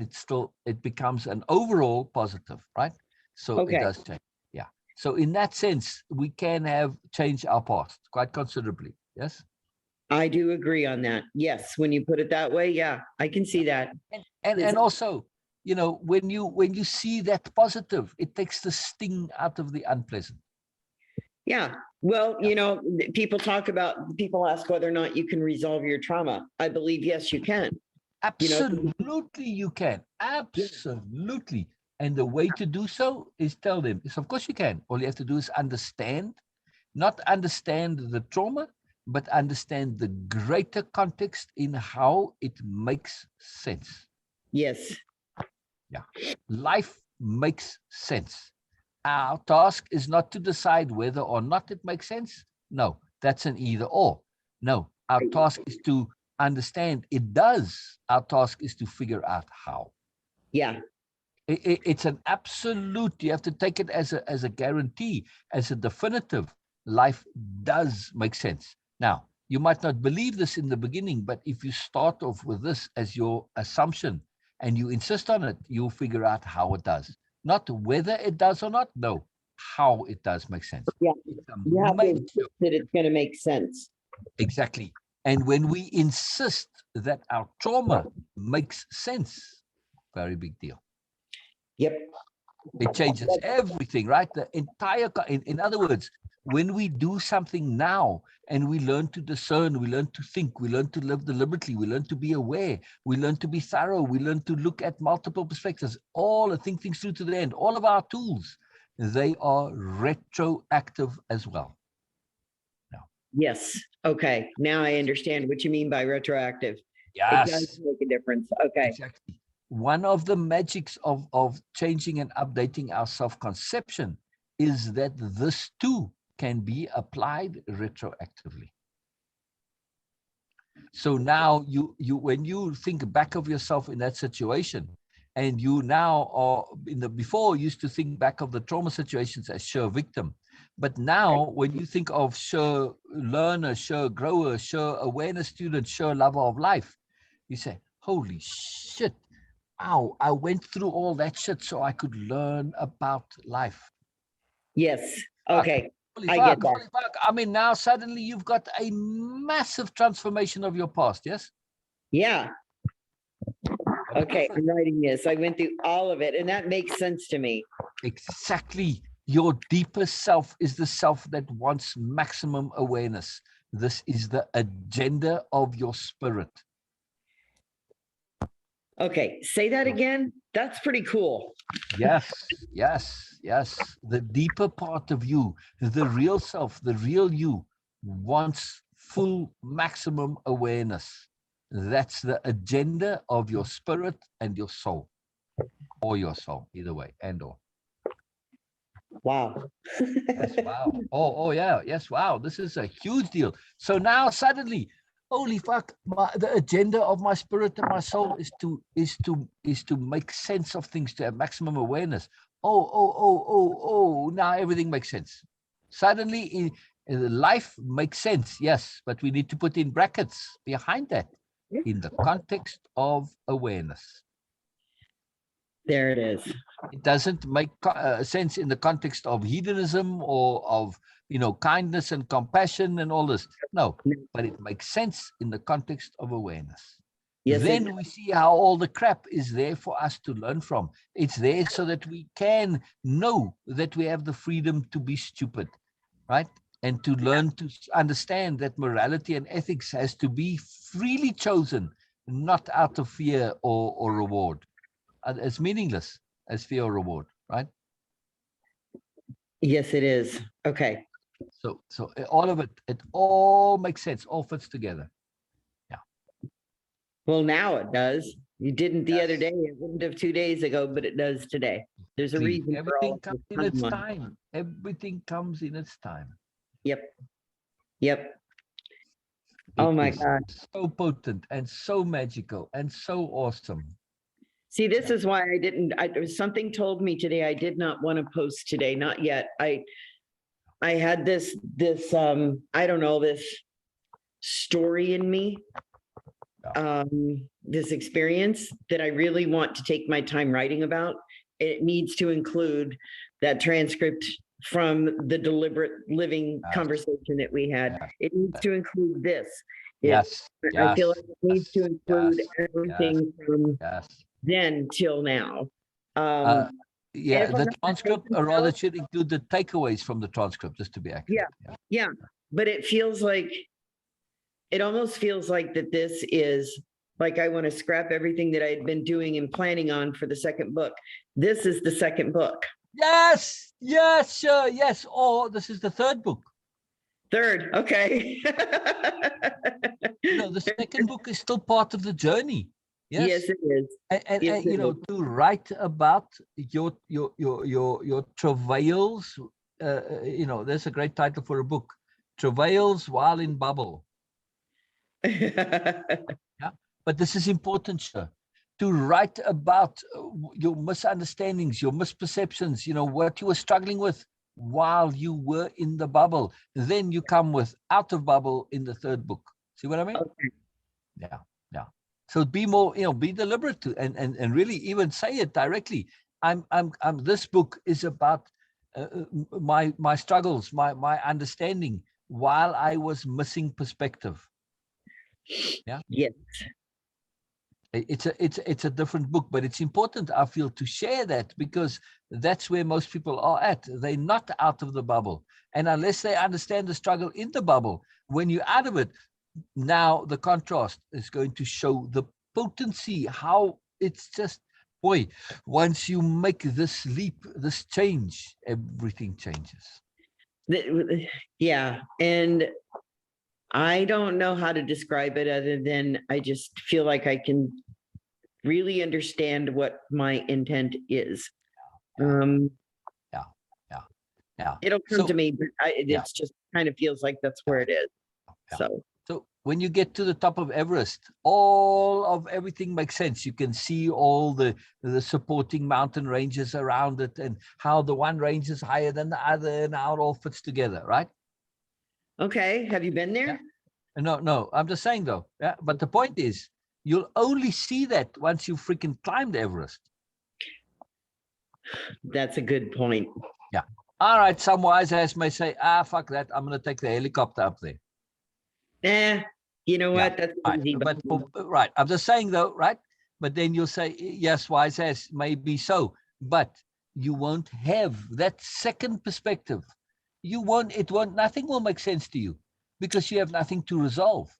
it becomes an overall positive, right? So it does change. Yeah. So in that sense, we can change our past quite considerably. Yes, I do agree on that. Yes, when you put it that way, I can see that. And also, when you see that positive, it takes the sting out of the unpleasant. Yeah. Well, people ask whether or not you can resolve your trauma. I believe yes, you can. Absolutely, you can. Absolutely. And the way to do so is tell them, is of course you can. All you have to do is understand, not understand the trauma, but understand the greater context in how it makes sense. Yes. Yeah. Life makes sense. Our task is not to decide whether or not it makes sense. No, that's an either or. No, our task is to understand it does. Our task is to figure out how. Yeah. It's an absolute, you have to take it as a guarantee, as a definitive. Life does make sense. Now, you might not believe this in the beginning, but if you start off with this as your assumption and you insist on it, you'll figure out how it does. Not whether it does or not, no, how it does make sense. Yeah. It's a You have to major- insist that it's going to make sense. Exactly. And when we insist that our trauma makes sense, very big deal. Yep. It changes everything, right? The entire, in other words, when we do something now and we learn to discern, we learn to think, we learn to live deliberately, we learn to be aware, we learn to be thorough, we learn to look at multiple perspectives, all and think things through to the end, all of our tools, they are retroactive as well. Yes. Okay. Now I understand what you mean by retroactive. Yes. It does make a difference. Okay. Exactly. One of the magics of changing and updating our self-conception is that this too can be applied retroactively. So now you when you think back of yourself in that situation, and you now are before used to think back of the trauma situations as Sher victim, but now when you think of Sher learner, Sher grower, Sher awareness student, Sher lover of life, you say, holy shit, wow, I went through all that shit so I could learn about life. Yes. Okay. Holy I fuck, get that. holy fuck. I mean, now suddenly you've got a massive transformation of your past, yes? Yeah. Okay. I'm writing this. I went through all of it and that makes sense to me. Exactly. Your deepest self is the self that wants maximum awareness. This is the agenda of your spirit. Okay. Say that again. That's pretty cool. Yes, yes, yes. The deeper part of you, the real self, the real you wants full maximum awareness. That's the agenda of your spirit and your soul, or your soul, either way, and or. Wow. Yes, wow. Oh, yeah. Yes, wow. This is a huge deal. So now suddenly, holy fuck, the agenda of my spirit and my soul is to make sense of things, to have maximum awareness. Oh, now everything makes sense. Suddenly life makes sense, yes, but we need to put in brackets behind that in the context of awareness. There it is. It doesn't make sense in the context of hedonism or of, kindness and compassion and all this. No, but it makes sense in the context of awareness. Yes, then we see how all the crap is there for us to learn from. It's there so that we can know that we have the freedom to be stupid, right? And to learn to understand that morality and ethics has to be freely chosen, not out of fear or reward. It's meaningless as fear or reward, right? Yes, it is. Okay. So all of it all makes sense, all fits together. Yeah. Well, now it does. You didn't the other day, it wouldn't have 2 days ago, but it does today. There's a reason for all everything comes in its time. Everything comes in its time. Yep. Oh my God. So potent and so magical and so awesome. See, this is why there was something told me today I did not want to post today, not yet. I had this I don't know, this story in me, this experience that I really want to take my time writing about. It needs to include that transcript from the deliberate living conversation that we had. It needs to include this. I feel like it needs to include everything from then till now. The transcript, or rather, it should include the takeaways from the transcript, just to be accurate. Yeah. But it almost feels like that this is like I want to scrap everything that I had been doing and planning on for the second book. This is the second book. Yes, yes, sure, yes. Or this is the third book. Third, okay. The second book is still part of the journey. Yes, it is. And Yes, it is. to write about your travails. There's a great title for a book: Travails While in Bubble. Yeah, but this is important, sure. To write about your misunderstandings, your misperceptions, what you were struggling with while you were in the bubble. Then you come with out of bubble in the third book. See what I mean? Okay. Yeah. So be more, be deliberate to, and really even say it directly. This book is about my struggles, my understanding while I was missing perspective. Yeah. Yes. It's a different book, but it's important, I feel, to share that, because that's where most people are at. They're not out of the bubble. And unless they understand the struggle in the bubble, when you're out of it, now the contrast is going to show the potency, how it's just, boy, once you make this leap, this change, everything changes. Yeah. And I don't know how to describe it other than I just feel like I can really understand what my intent is. Yeah. It'll come to me, but it's just kind of feels like that's where it is. Yeah. So when you get to the top of Everest, all of everything makes sense. You can see all the supporting mountain ranges around it, and how the one range is higher than the other, and how it all fits together, right? Okay. Have you been there? Yeah. No. I'm just saying though. Yeah. But the point is, you'll only see that once you freaking climbed Everest. That's a good point. Yeah. All right. Some wise ass may say, fuck that. I'm going to take the helicopter up there. You know what? That's easy. But right. I'm just saying though, right? But then you'll say, yes, wise ass, maybe so. But you won't have that second perspective. Nothing will make sense to you, because you have nothing to resolve.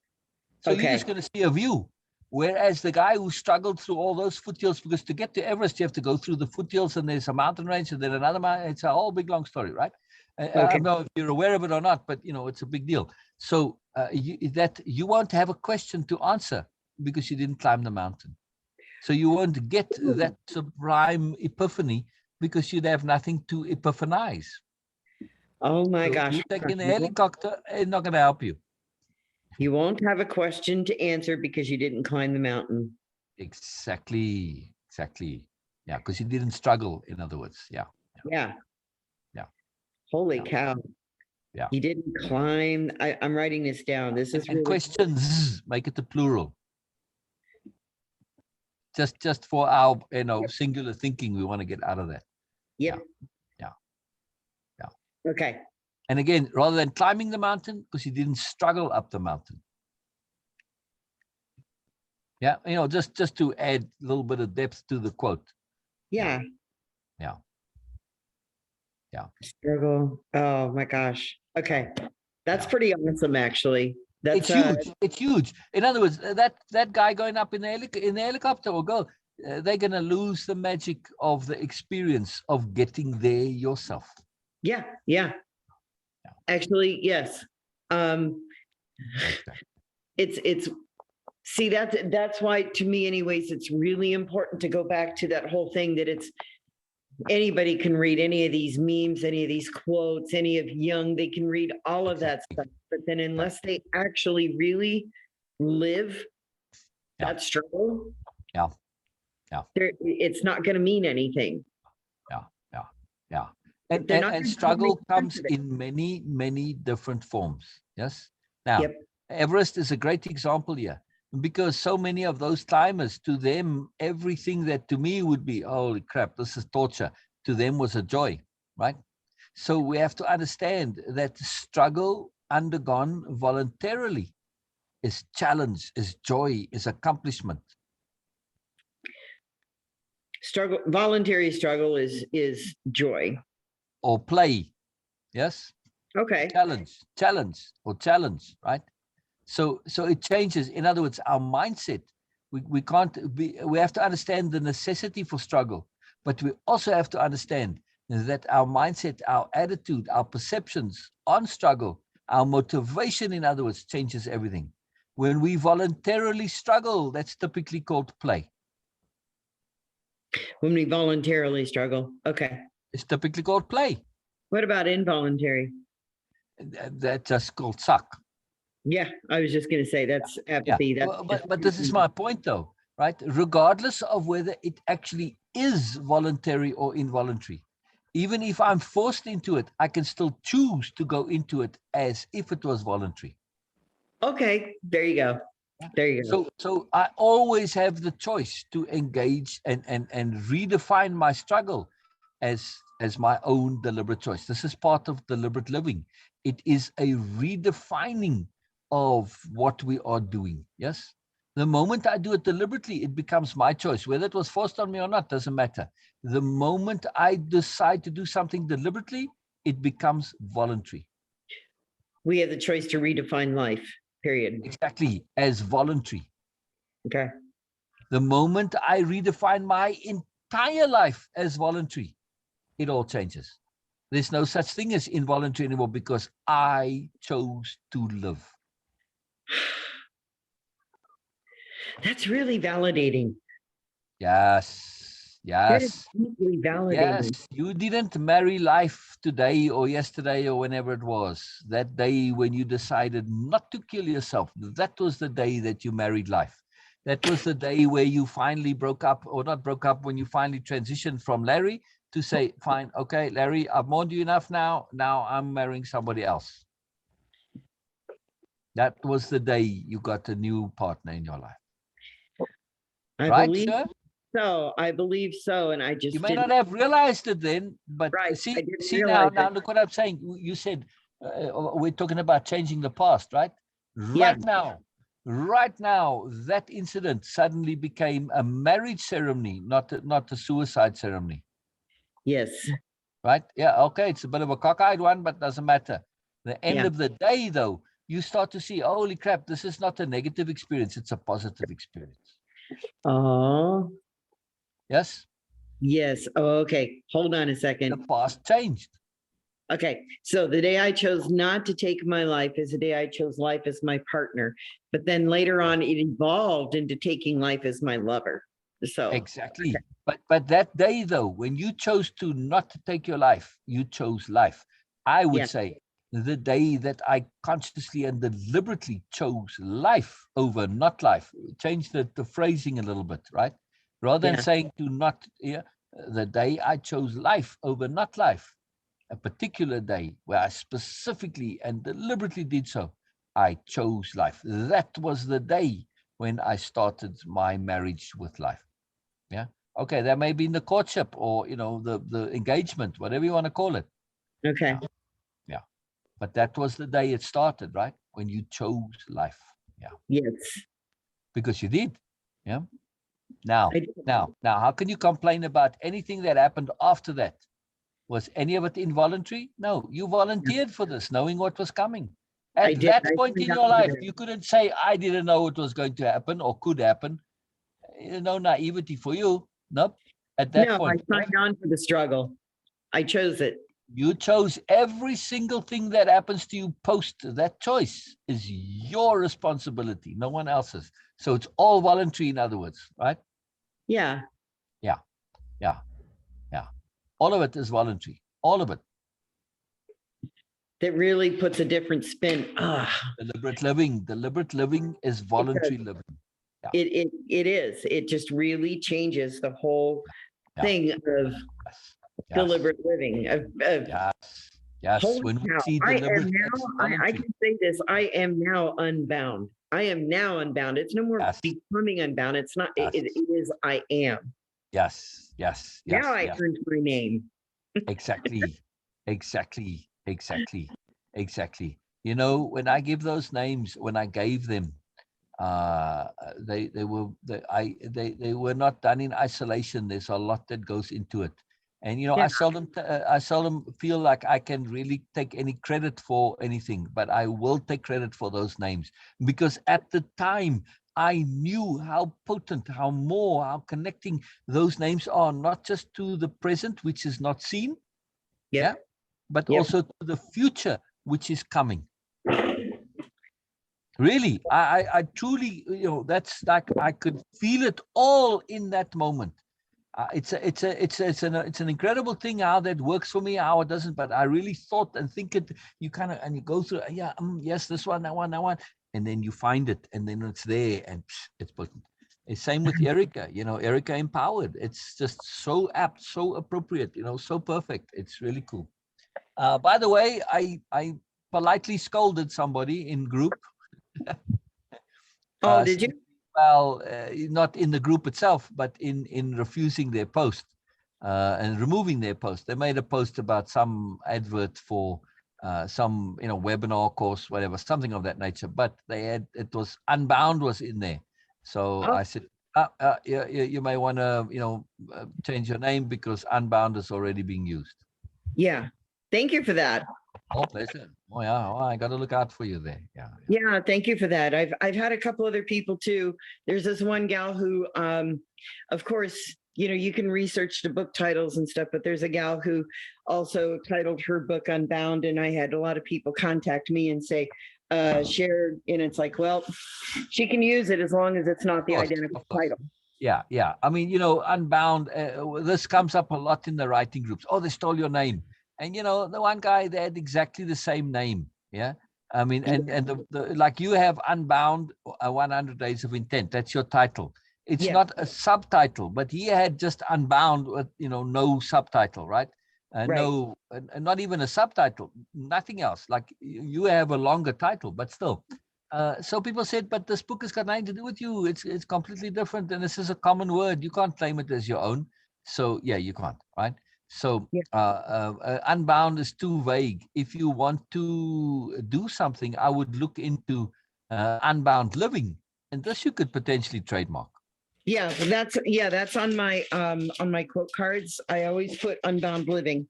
So you're just going to see a view. Whereas the guy who struggled through all those foothills, because to get to Everest, you have to go through the foothills, and there's a mountain range, and then another mountain. It's a whole big, long story, right? I don't know if you're aware of it or not, but it's a big deal. So you won't have a question to answer because you didn't climb the mountain. So you won't get that sublime epiphany because you'd have nothing to epiphanize. Oh my gosh. You taking a helicopter is not going to help you. You won't have a question to answer because you didn't climb the mountain. Exactly. Yeah, because you didn't struggle, in other words. Yeah. Holy cow. Yeah. You didn't climb. I'm writing this down. This is really questions, make it a plural. Just for our singular thinking, we want to get out of that. Yep. Yeah. Okay. And again, rather than climbing the mountain, because you didn't struggle up the mountain. Yeah, just to add a little bit of depth to the quote. Yeah. Struggle. Oh my gosh. Okay. That's pretty awesome, actually. It's huge. It's huge. In other words, that guy going up in the helicopter or girl, they're going to lose the magic of the experience of getting there yourself. Yeah. Actually, yes. It's see, that's why, to me anyways, it's really important to go back to that whole thing that it's anybody can read any of these memes, any of these quotes, any of Jung, they can read all of that stuff. But then unless they actually really live that struggle, it's not going to mean anything. Yeah. And struggle comes in many, many different forms. Yes. Now, Everest is a great example here, because so many of those climbers, to them, everything that to me would be, holy crap, this is torture, to them was a joy, right? So we have to understand that struggle undergone voluntarily is challenge, is joy, is accomplishment. Voluntary struggle is joy. Or play. Yes. Okay. Challenge, right? So it changes. In other words, our mindset, We can't be, we have to understand the necessity for struggle, but we also have to understand that our mindset, our attitude, our perceptions on struggle, our motivation, in other words, changes everything. When we voluntarily struggle, that's typically called play. When we voluntarily struggle. Okay. It's typically called play. What about involuntary? That's just called suck. Yeah, I was just going to say that's apathy. Yeah. But this is my point, though, right? Regardless of whether it actually is voluntary or involuntary, even if I'm forced into it, I can still choose to go into it as if it was voluntary. Okay, there you go. There you go. So I always have the choice to engage and redefine my struggle as my own deliberate choice. This is part of deliberate living. It is a redefining of what we are doing. Yes. The moment I do it deliberately, it becomes my choice. Whether it was forced on me or not, doesn't matter. The moment I decide to do something deliberately, it becomes voluntary. We have the choice to redefine life, period. Exactly, as voluntary. Okay. The moment I redefine my entire life as voluntary, it all changes. There's no such thing as involuntary anymore because I chose to live. That's really validating. Yes. That is Yes. deeply validating. Yes. You didn't marry life today or yesterday or whenever it was. That day when you decided not to kill yourself, that was the day that you married life. That was the day where you finally broke up, or not broke up, when you finally transitioned from Larry to say, fine, okay, Larry, I've mourned you enough now. Now I'm marrying somebody else. That was the day you got a new partner in your life. I Right, believe Sher? so. I believe so. And I just You may not have realized it then, but Right. I see didn't now realize it. look what I'm saying. You said we're talking about changing the past, right? Yeah. Right now, that incident suddenly became a marriage ceremony, not a suicide ceremony. Yes. Right? Yeah, okay, it's a bit of a cockeyed one, but doesn't matter. The end of the day, though, you start to see, holy crap, this is not a negative experience, it's a positive experience. Oh. Yes? Yes. Oh, okay. Hold on a The second. past changed. Okay. So the day I chose not to take my life is the day I chose life as my partner. But then later on, it evolved into taking life as my lover. So Exactly. But that day, though, when you chose to not to take your life, you chose life. I would say the day that I consciously and deliberately chose life over not life, change the phrasing a little bit, right? Rather than saying to not, the day I chose life over not life, a particular day where I specifically and deliberately did so, I chose life. That was the day when I started my marriage with life. Yeah. Okay. That may be in the courtship or, the engagement, whatever you want to call it. Okay. Yeah. But that was the day it started, right? When you chose life. Yeah. Yes. Because you did. Yeah. Now, how can you complain about anything that happened after that? Was any of it involuntary? No, you volunteered for this, knowing what was coming. At that point in your life, you couldn't say, I didn't know it was going to happen or could happen. No naivety for you. Nope. At that point. I signed on for the struggle. I chose it. You chose. Every single thing that happens to you post that choice is your responsibility, no one else's. So it's all voluntary, in other words, right? Yeah. Yeah. All of it is voluntary. All of it. That really puts a different spin. Deliberate living is voluntary living. Yeah. It is. It just really changes the whole thing of deliberate living. Yes. When we see deliberate, I can say this. I am now unbound. I am now unbound. It's no more becoming unbound. It's not. It is. I am. Yes. Now I earned my name. Exactly. When I give those names, when I gave them, they were not done in isolation. There's a lot that goes into it, and I seldom feel like I can really take any credit for anything, but I will take credit for those names, because at the time I knew how potent, how connecting those names are, not just to the present, which is not seen, Yep. yeah, but Yep. also to the future, which is coming. Really, I truly, that's like I could feel it all in that moment. It's an incredible thing how that works for me, how it doesn't. But I really thought and think it. You kind of and you go through, yeah, yes, this one, that one, and then you find it, and then it's there, and it's potent. It's same with Erica. Erica Empowered. It's just so apt, so appropriate. So perfect. It's really cool. By the way, I politely scolded somebody in group. Oh, did you? Well, not in the group itself, but in refusing their post and removing their post. They made a post about some advert for some webinar course, whatever, something of that nature. But it was Unbound was in there, so I said, you may want to change your name because Unbound is already being used. Yeah. Thank you for that. Oh, pleasure. Oh yeah, I got to look out for you there. Yeah. Yeah, thank you for that. I've had a couple other people too. There's this one gal who, of course, you can research the book titles and stuff, but there's a gal who also titled her book Unbound, and I had a lot of people contact me and say, Sher, and it's like, well, she can use it as long as it's not the identical title. Yeah. I mean, Unbound, this comes up a lot in the writing groups. Oh, they stole your name. And, the one guy, they had exactly the same name. Yeah. I mean, and the like you have Unbound, 100 Days of Intent. That's your title. It's not a subtitle, but he had just Unbound with, no subtitle, right? No, not even a subtitle, nothing else. Like you have a longer title, but still. So people said, but this book has got nothing to do with you. It's completely different. And this is a common word. You can't claim it as your own. So yeah, you can't, right? So Unbound is too vague. If you want to do something, I would look into Unbound Living, and this you could potentially trademark. Yeah, that's on my quote cards. I always put Unbound Living.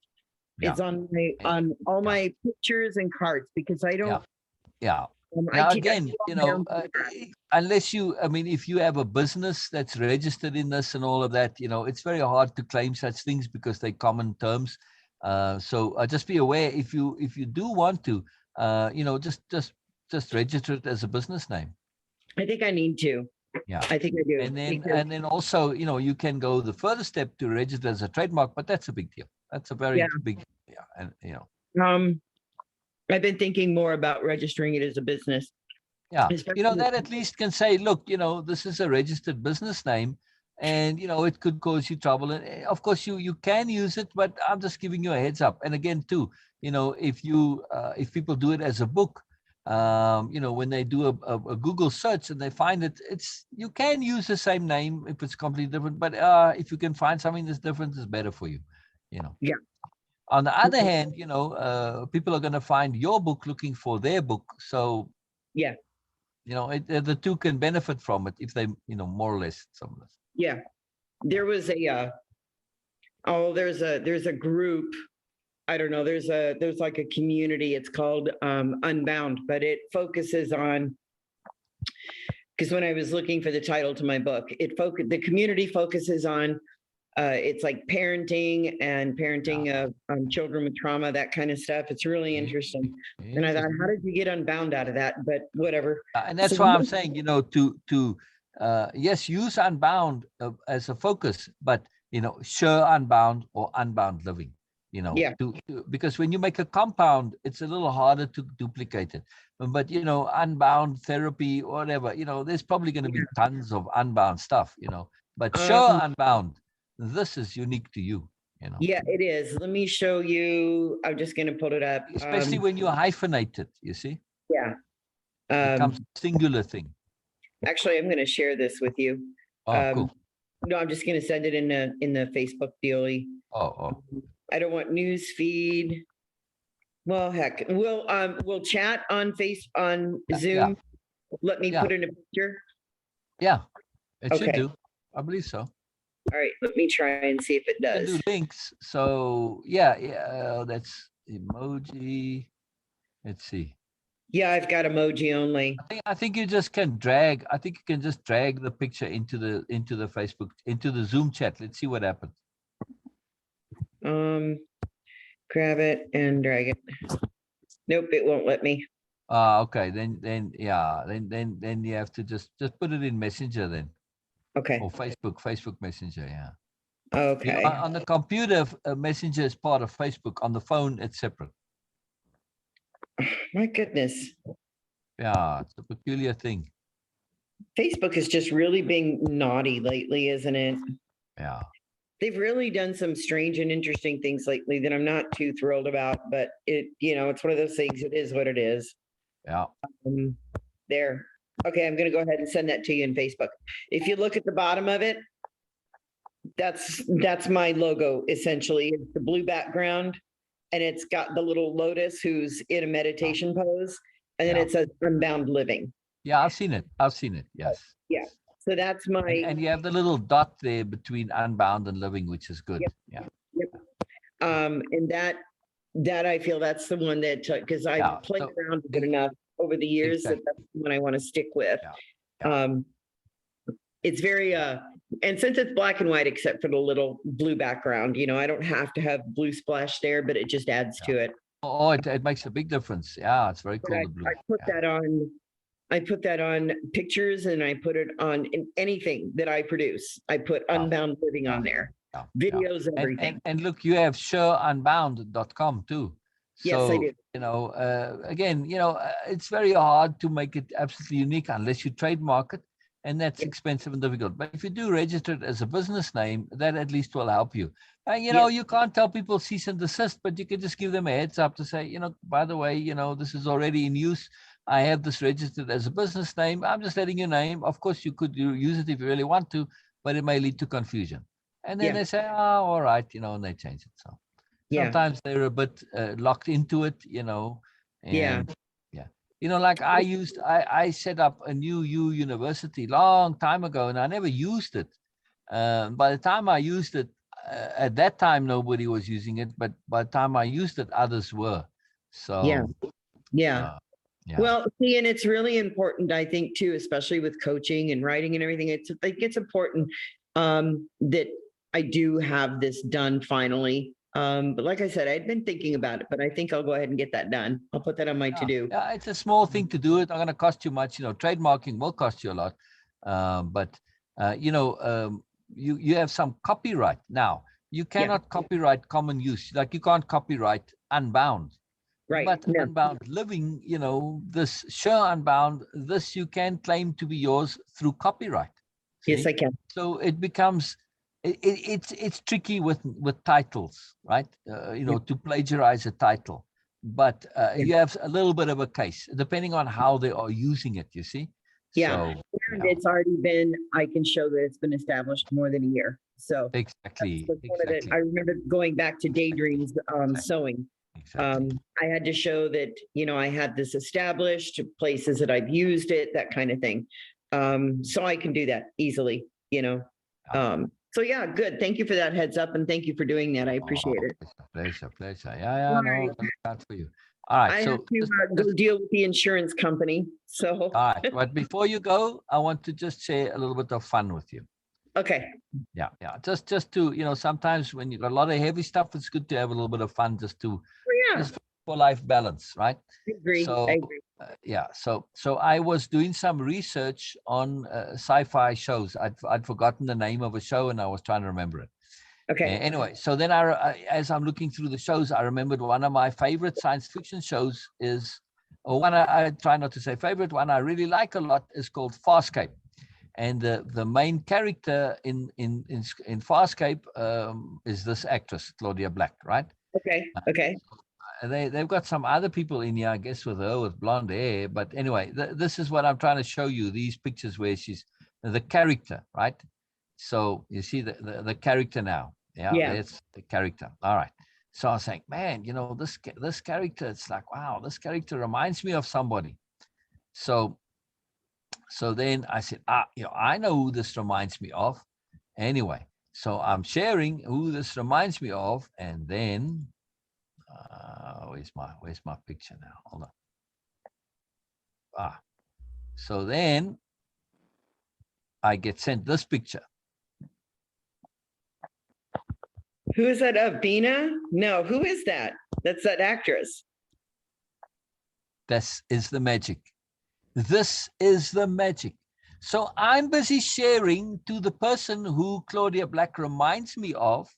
Yeah. It's on all my pictures and cards because I don't. Yeah. Now again, unless if you have a business that's registered in this and all of that, it's very hard to claim such things because they're common terms. So just be aware if you do want to, just register it as a business name. I think I need to. Yeah, I think I do. And then also, you can go the further step to register as a trademark, but that's a big deal. That's a very big, and I've been thinking more about registering it as a business. Yeah, that at least can say, look, this is a registered business name, and it could cause you trouble. And of course, you can use it, but I'm just giving you a heads up. And again, too, if people do it as a book, when they do a Google search and they find it, you can use the same name if it's completely different. But if you can find something that's different, it's better for you. Yeah. On the other hand, people are going to find your book looking for their book. So, the two can benefit from it if they, more or less some of this. Yeah. There was there's a group. I don't know. There's like a community. It's called Unbound, but it focuses on, because when I was looking for the title to my book, the community focuses on it's like parenting of children with trauma, that kind of stuff. It's really interesting. And I thought, how did you get Unbound out of that? But whatever. And that's why I'm saying, yes, use Unbound as a focus, but, Sher Unbound or Unbound Living, because when you make a compound, it's a little harder to duplicate it. But, Unbound Therapy, whatever, there's probably going to be tons of Unbound stuff, but Sher Unbound, this is unique to you, Yeah, it is. Let me show you. I'm just going to pull it up. Especially when you hyphenate it, you see? Yeah. It becomes a singular thing. Actually, I'm going to share this with you. Oh, cool. No, I'm just going to send it in the Facebook dealie. Oh. I don't want news feed. Well, heck, we'll chat on Zoom. Yeah. Let me put in a picture. Yeah, it should do. I believe so. All right, let me try and see if it does. Do links. So that's emoji. Let's see. Yeah, I've got emoji only. I think you just can drag. I think you can just drag the picture into the Facebook, into the Zoom chat. Let's see what happens. Grab it and drag it. Nope, it won't let me. Okay. Then you have to just put it in Messenger then, Okay. or Facebook Messenger. Yeah. Okay. On the computer, Messenger is part of Facebook. On the phone, it's separate. My goodness. Yeah, it's a peculiar thing. Facebook is just really being naughty lately, isn't it? Yeah. They've really done some strange and interesting things lately that I'm not too thrilled about, but it's one of those things. It is what it is. Yeah. There. Okay, I'm going to go ahead and send that to you in Facebook. If you look at the bottom of it, that's my logo essentially. It's the blue background, and it's got the little lotus who's in a meditation pose, and then it says Unbound Living. Yeah, I've seen it. Yes. Yeah. So that's my. And you have the little dot there between Unbound and Living, which is good. Yep. Yeah. Yep. And that I feel that's the one that, because I've played around with it enough over the years that that's the one I want to stick with. Yeah. It's very and since it's black and white except for the little blue background, I don't have to have blue splash there, but it just adds to it. Oh, it makes a big difference. Yeah, it's very cool. I put that on pictures, and I put it on anything that I produce. I put Unbound Living on there. Videos, everything. And look, you have SherUnbound.com too. Yes, I do. Again, it's very hard to make it absolutely unique unless you trademark it, and that's expensive and difficult. But if you do register it as a business name, that at least will help you. You can't tell people cease and desist, but you can just give them a heads up to say, by the way, this is already in use. I have this registered as a business name. I'm just letting you know. Of course, you could use it if you really want to, but it may lead to confusion. And then they say, oh, all right, and they change it. So sometimes they're a bit locked into it, and like I set up a new university long time ago, and I never used it. By the time I used it, at that time, nobody was using it, but by the time I used it, others were. So, yeah. Well, see, and it's really important, I think, too, especially with coaching and writing and everything. It's important that I do have this done finally. But like I said, I'd been thinking about it, but I think I'll go ahead and get that done. I'll put that on my to-do. Yeah, it's a small thing to do. It's not going to cost you much. Trademarking will cost you a lot. But you have some copyright. Now, you cannot copyright common use. Like you can't copyright Unbound. Right. But Unbound Living, this Sher Unbound, this you can claim to be yours through copyright. See? Yes, I can. So it becomes, it's tricky with titles, right? To plagiarize a title. But you have a little bit of a case, depending on how they are using it, you see? Yeah. So, and it's already been, I can show that it's been established more than a year. So exactly. I remember going back to Daydreams sewing. Exactly. I had to show that, I had this established, places that I've used it, that kind of thing. So I can do that easily, So yeah, good. Thank you for that heads up, and thank you for doing that. I appreciate it. Pleasure. Yeah, no, that's for you. All right. I have to go deal with the insurance company. So. All right. But before you go, I want to just share a little bit of fun with you. Okay. Yeah. Just to, sometimes when you got a lot of heavy stuff, it's good to have a little bit of fun just for life balance, right? I agree. So, So I was doing some research on sci-fi shows. I'd forgotten the name of a show, and I was trying to remember it. Okay. Anyway, so then as I'm looking through the shows, I remembered one of my favorite science fiction shows is, or one I try not to say favorite, one I really like a lot is called Farscape. And the main character in Farscape is this actress, Claudia Black, right? Okay. They've got some other people in here, I guess, with blonde hair. But anyway, this is what I'm trying to show you, these pictures where she's the character, right? So you see the character now. Yeah, it's the character. All right. So I was saying, man, this character, it's like, wow, this character reminds me of somebody. So then I said, I know who this reminds me of. Anyway, so I'm sharing who this reminds me of, and then where's my picture now? Hold on. So then I get sent this picture. Who is that? Beena? No, who is that? That's that actress. This is the magic. This is the magic. So I'm busy sharing to the person who Claudia Black reminds me of.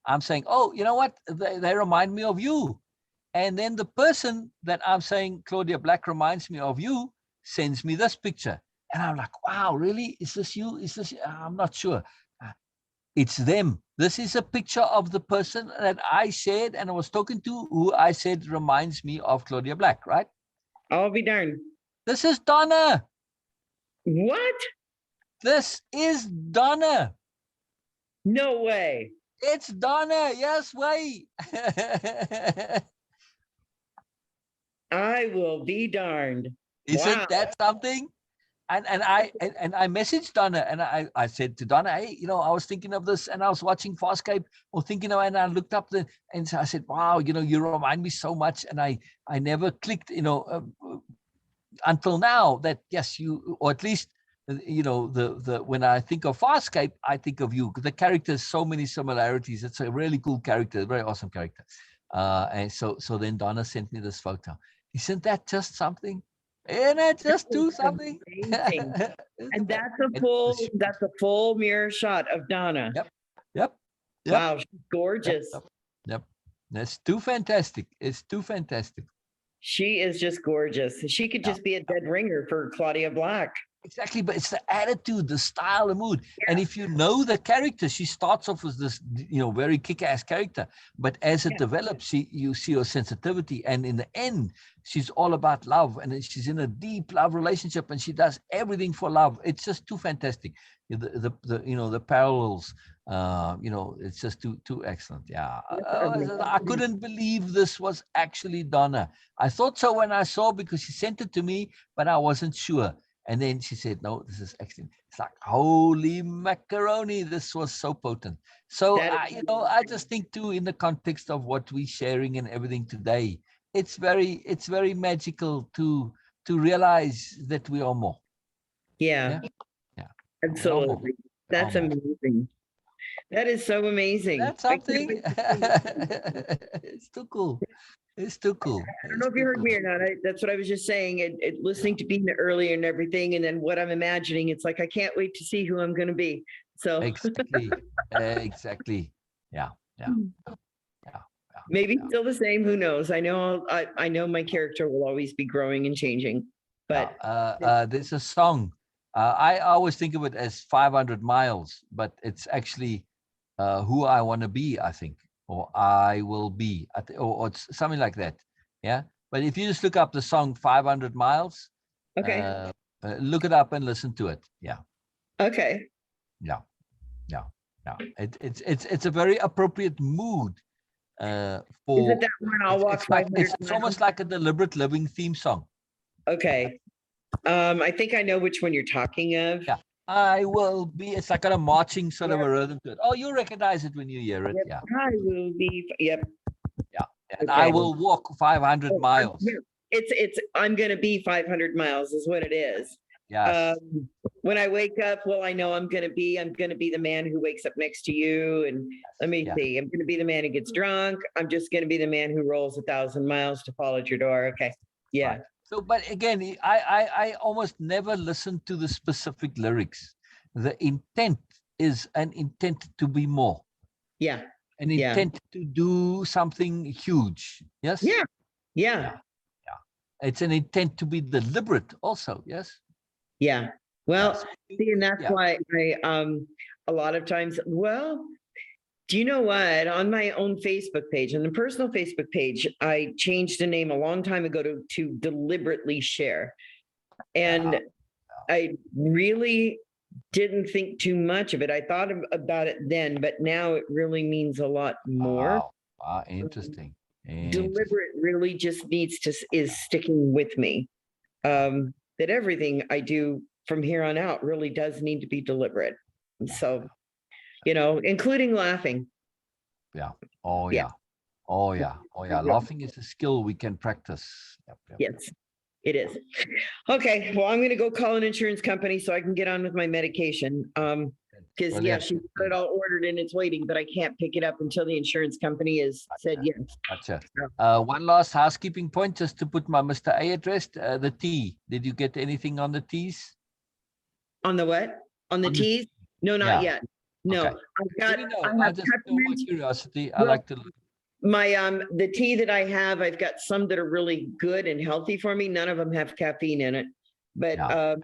I'm saying, oh, you know what? They remind me of you. And then the person that I'm saying Claudia Black reminds me of you sends me this picture. And I'm like, wow, really? Is this you? Is this? I'm not sure. It's them. This is a picture of the person that I shared and I was talking to, who I said reminds me of Claudia Black, right? I'll be darned. This is Donna. What? This is Donna. No way. It's Donna. Yes, way. I will be darned. Isn't Wow. that something? And I messaged Donna and I said to Donna, hey, you know, I was thinking of this and I was watching Farscape or thinking of, and I looked up and so I said, wow, you know, you remind me so much. And I never clicked, you know, until now that, yes, you, or at least, you know, when I think of Farscape, I think of you. The character has so many similarities. It's a really cool character, very awesome character. And so then Donna sent me this photo. Isn't that just something? Isn't it just do something? And that's a full mirror shot of Donna. Yep. Wow, she's gorgeous. Yep. That's too fantastic. It's too fantastic. She is just gorgeous. She could just be a dead ringer for Claudia Black. Exactly, but it's the attitude, the style, the mood. Yeah. And if you know the character, she starts off as this, you know, very kick-ass character. But as it develops, you see her sensitivity. And in the end, she's all about love. And she's in a deep love relationship and she does everything for love. It's just too fantastic. The you know, the parallels, you know, it's just too excellent. Yeah. I couldn't believe this was actually Donna. I thought so when I saw, because she sent it to me, but I wasn't sure. And then she said, no, this is excellent. It's like, holy macaroni, this was so potent. So, you know, I just think too, in the context of what we're sharing and everything today, it's very magical to realize that we are more. Yeah. Absolutely. That's amazing. That is so amazing. That's something. It's too cool. It's too cool. I don't know if you heard me or not. That's what I was just saying. Listening to Beena earlier and everything, and then what I'm imagining, it's like I can't wait to see who I'm going to be. So exactly. Yeah. Maybe still the same. Who knows? I know my character will always be growing and changing. But there's a song. I always think of it as 500 miles, but it's actually who I want to be, I think. Or I will be, or it's something like that. Yeah. But if you just look up the song 500 Miles, okay, look it up and listen to it. Yeah. Okay. Yeah. It's a very appropriate mood for. Is it that one? I'll walk 500 miles? It's almost like a deliberate living theme song. Okay. I think I know which one you're talking of. Yeah. I will be, it's like a marching sort of a rhythm to it. Oh, you'll recognize it when you hear it. Yep. I will be, yep. Yeah. And I will walk 500 miles. It's I'm going to be 500 miles is what it is. Yes. When I wake up, well, I know I'm going to be the man who wakes up next to you. And let me see, I'm going to be the man who gets drunk. I'm just going to be the man who rolls 1,000 miles to fall at your door. Okay. Yeah. Right. So, but again, I almost never listen to the specific lyrics. The intent is an intent to be more. Yeah. An intent to do something huge. Yes. Yeah. It's an intent to be deliberate also. Yes. Yeah. Well, see, and that's why I, a lot of times, well, do you know what? On my own Facebook page, on the personal Facebook page, I changed the name a long time ago to deliberately share. And I really didn't think too much of it. I thought about it then, but now it really means a lot more. Wow. Interesting. Deliberate really just is sticking with me. That everything I do from here on out really does need to be deliberate. So, you know, including laughing. Yeah. Oh yeah. Laughing is a skill we can practice. Yep. Yes. It is. Okay, well, I'm gonna go call an insurance company so I can get on with my medication. Because yeah, Brilliant. she's got it all ordered and it's waiting, but I can't pick it up until the insurance company has said yes. Gotcha. One last housekeeping point, just to put my Mr. A address, the tea. Did you get anything on the teas? On the what? On the On the- teas? No, not Yeah. yet. No, Okay. I've got, Let me know. I I have just know my peppermint. curiosity. I Well, like to look. My, the tea that I have, I've got some that are really good and healthy for me. None of them have caffeine in it. But Yeah.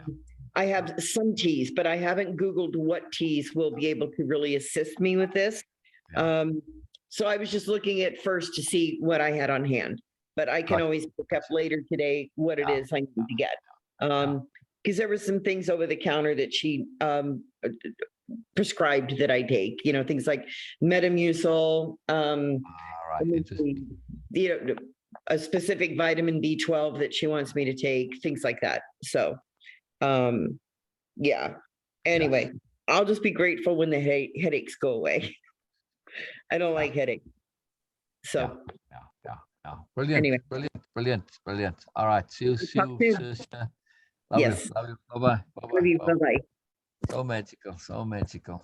I have some teas, but I haven't Googled what teas will be able to really assist me with this. Yeah. So I was just looking at first to see what I had on hand, but I can Gotcha. always pick up later today what it Yeah. is I need to get. Because there were some things over the counter that she prescribed that I take, you know, things like Metamucil, All right. Interesting. you know, a specific vitamin B12 that she wants me to take, things like that. So, yeah. Anyway, I'll just be grateful when the headaches go away. I don't like headaches. So, Yeah. Brilliant. Anyway. Brilliant. All right. See you. Talk soon. Love Yes. you. Love you. Bye-bye. Love you. Bye-bye. So magical.